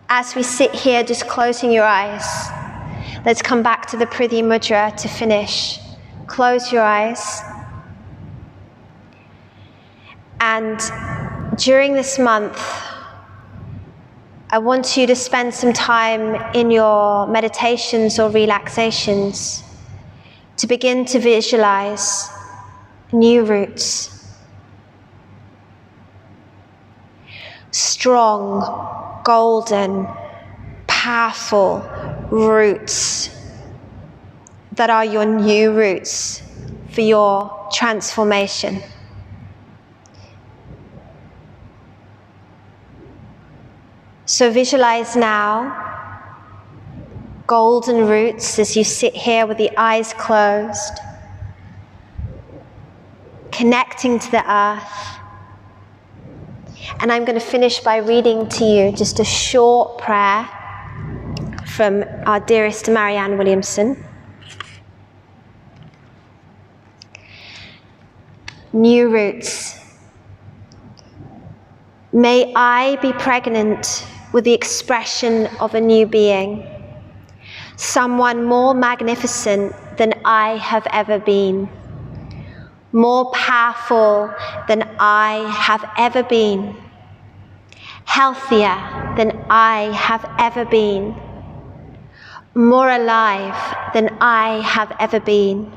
as we sit here just closing your eyes, let's come back to the Prithi Mudra to finish. Close your eyes. And during this month, I want you to spend some time in your meditations or relaxations to begin to visualize new roots, strong, golden, powerful roots that are your new roots for your transformation. So visualize now golden roots as you sit here with the eyes closed, connecting to the earth. And I'm going to finish by reading to you just a short prayer from our dearest Marianne Williamson. New roots. May I be pregnant with the expression of a new being, someone more magnificent than I have ever been, more powerful than I have ever been, healthier than I have ever been, more alive than I have ever been,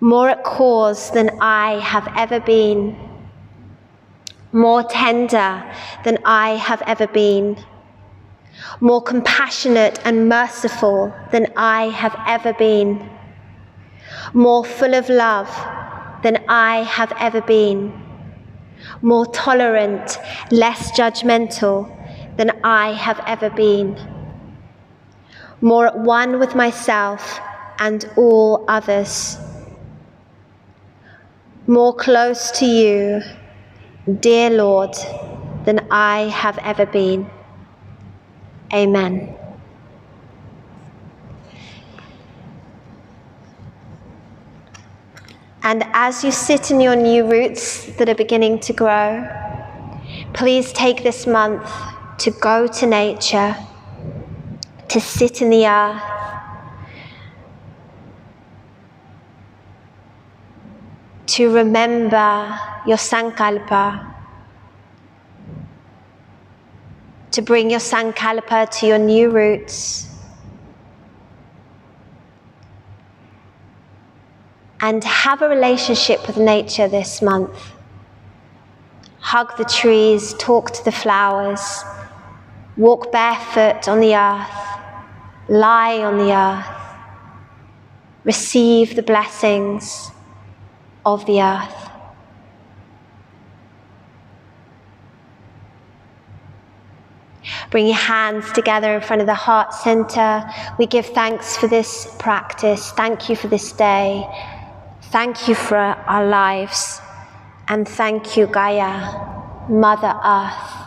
more at cause than I have ever been, more tender than I have ever been, more compassionate and merciful than I have ever been, more full of love than I have ever been, more tolerant, less judgmental than I have ever been, more at one with myself and all others, more close to you, dear Lord, than I have ever been. Amen. And as you sit in your new roots that are beginning to grow, please take this month to go to nature, to sit in the earth, to remember your sankalpa, to bring your sankalpa to your new roots, and have a relationship with nature this month. Hug the trees, talk to the flowers, walk barefoot on the earth, lie on the earth, receive the blessings of the earth. Bring your hands together in front of the heart center. We give thanks for this practice. Thank you for this day. Thank you for our lives. And thank you, Gaia, Mother Earth.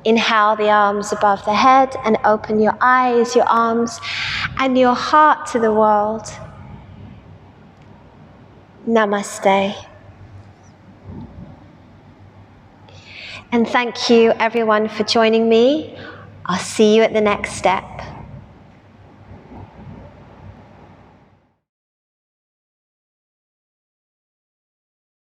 Inhale the arms above the head and open your eyes, your arms, and your heart to the world. Namaste. And thank you, everyone, for joining me. I'll see you at the next step.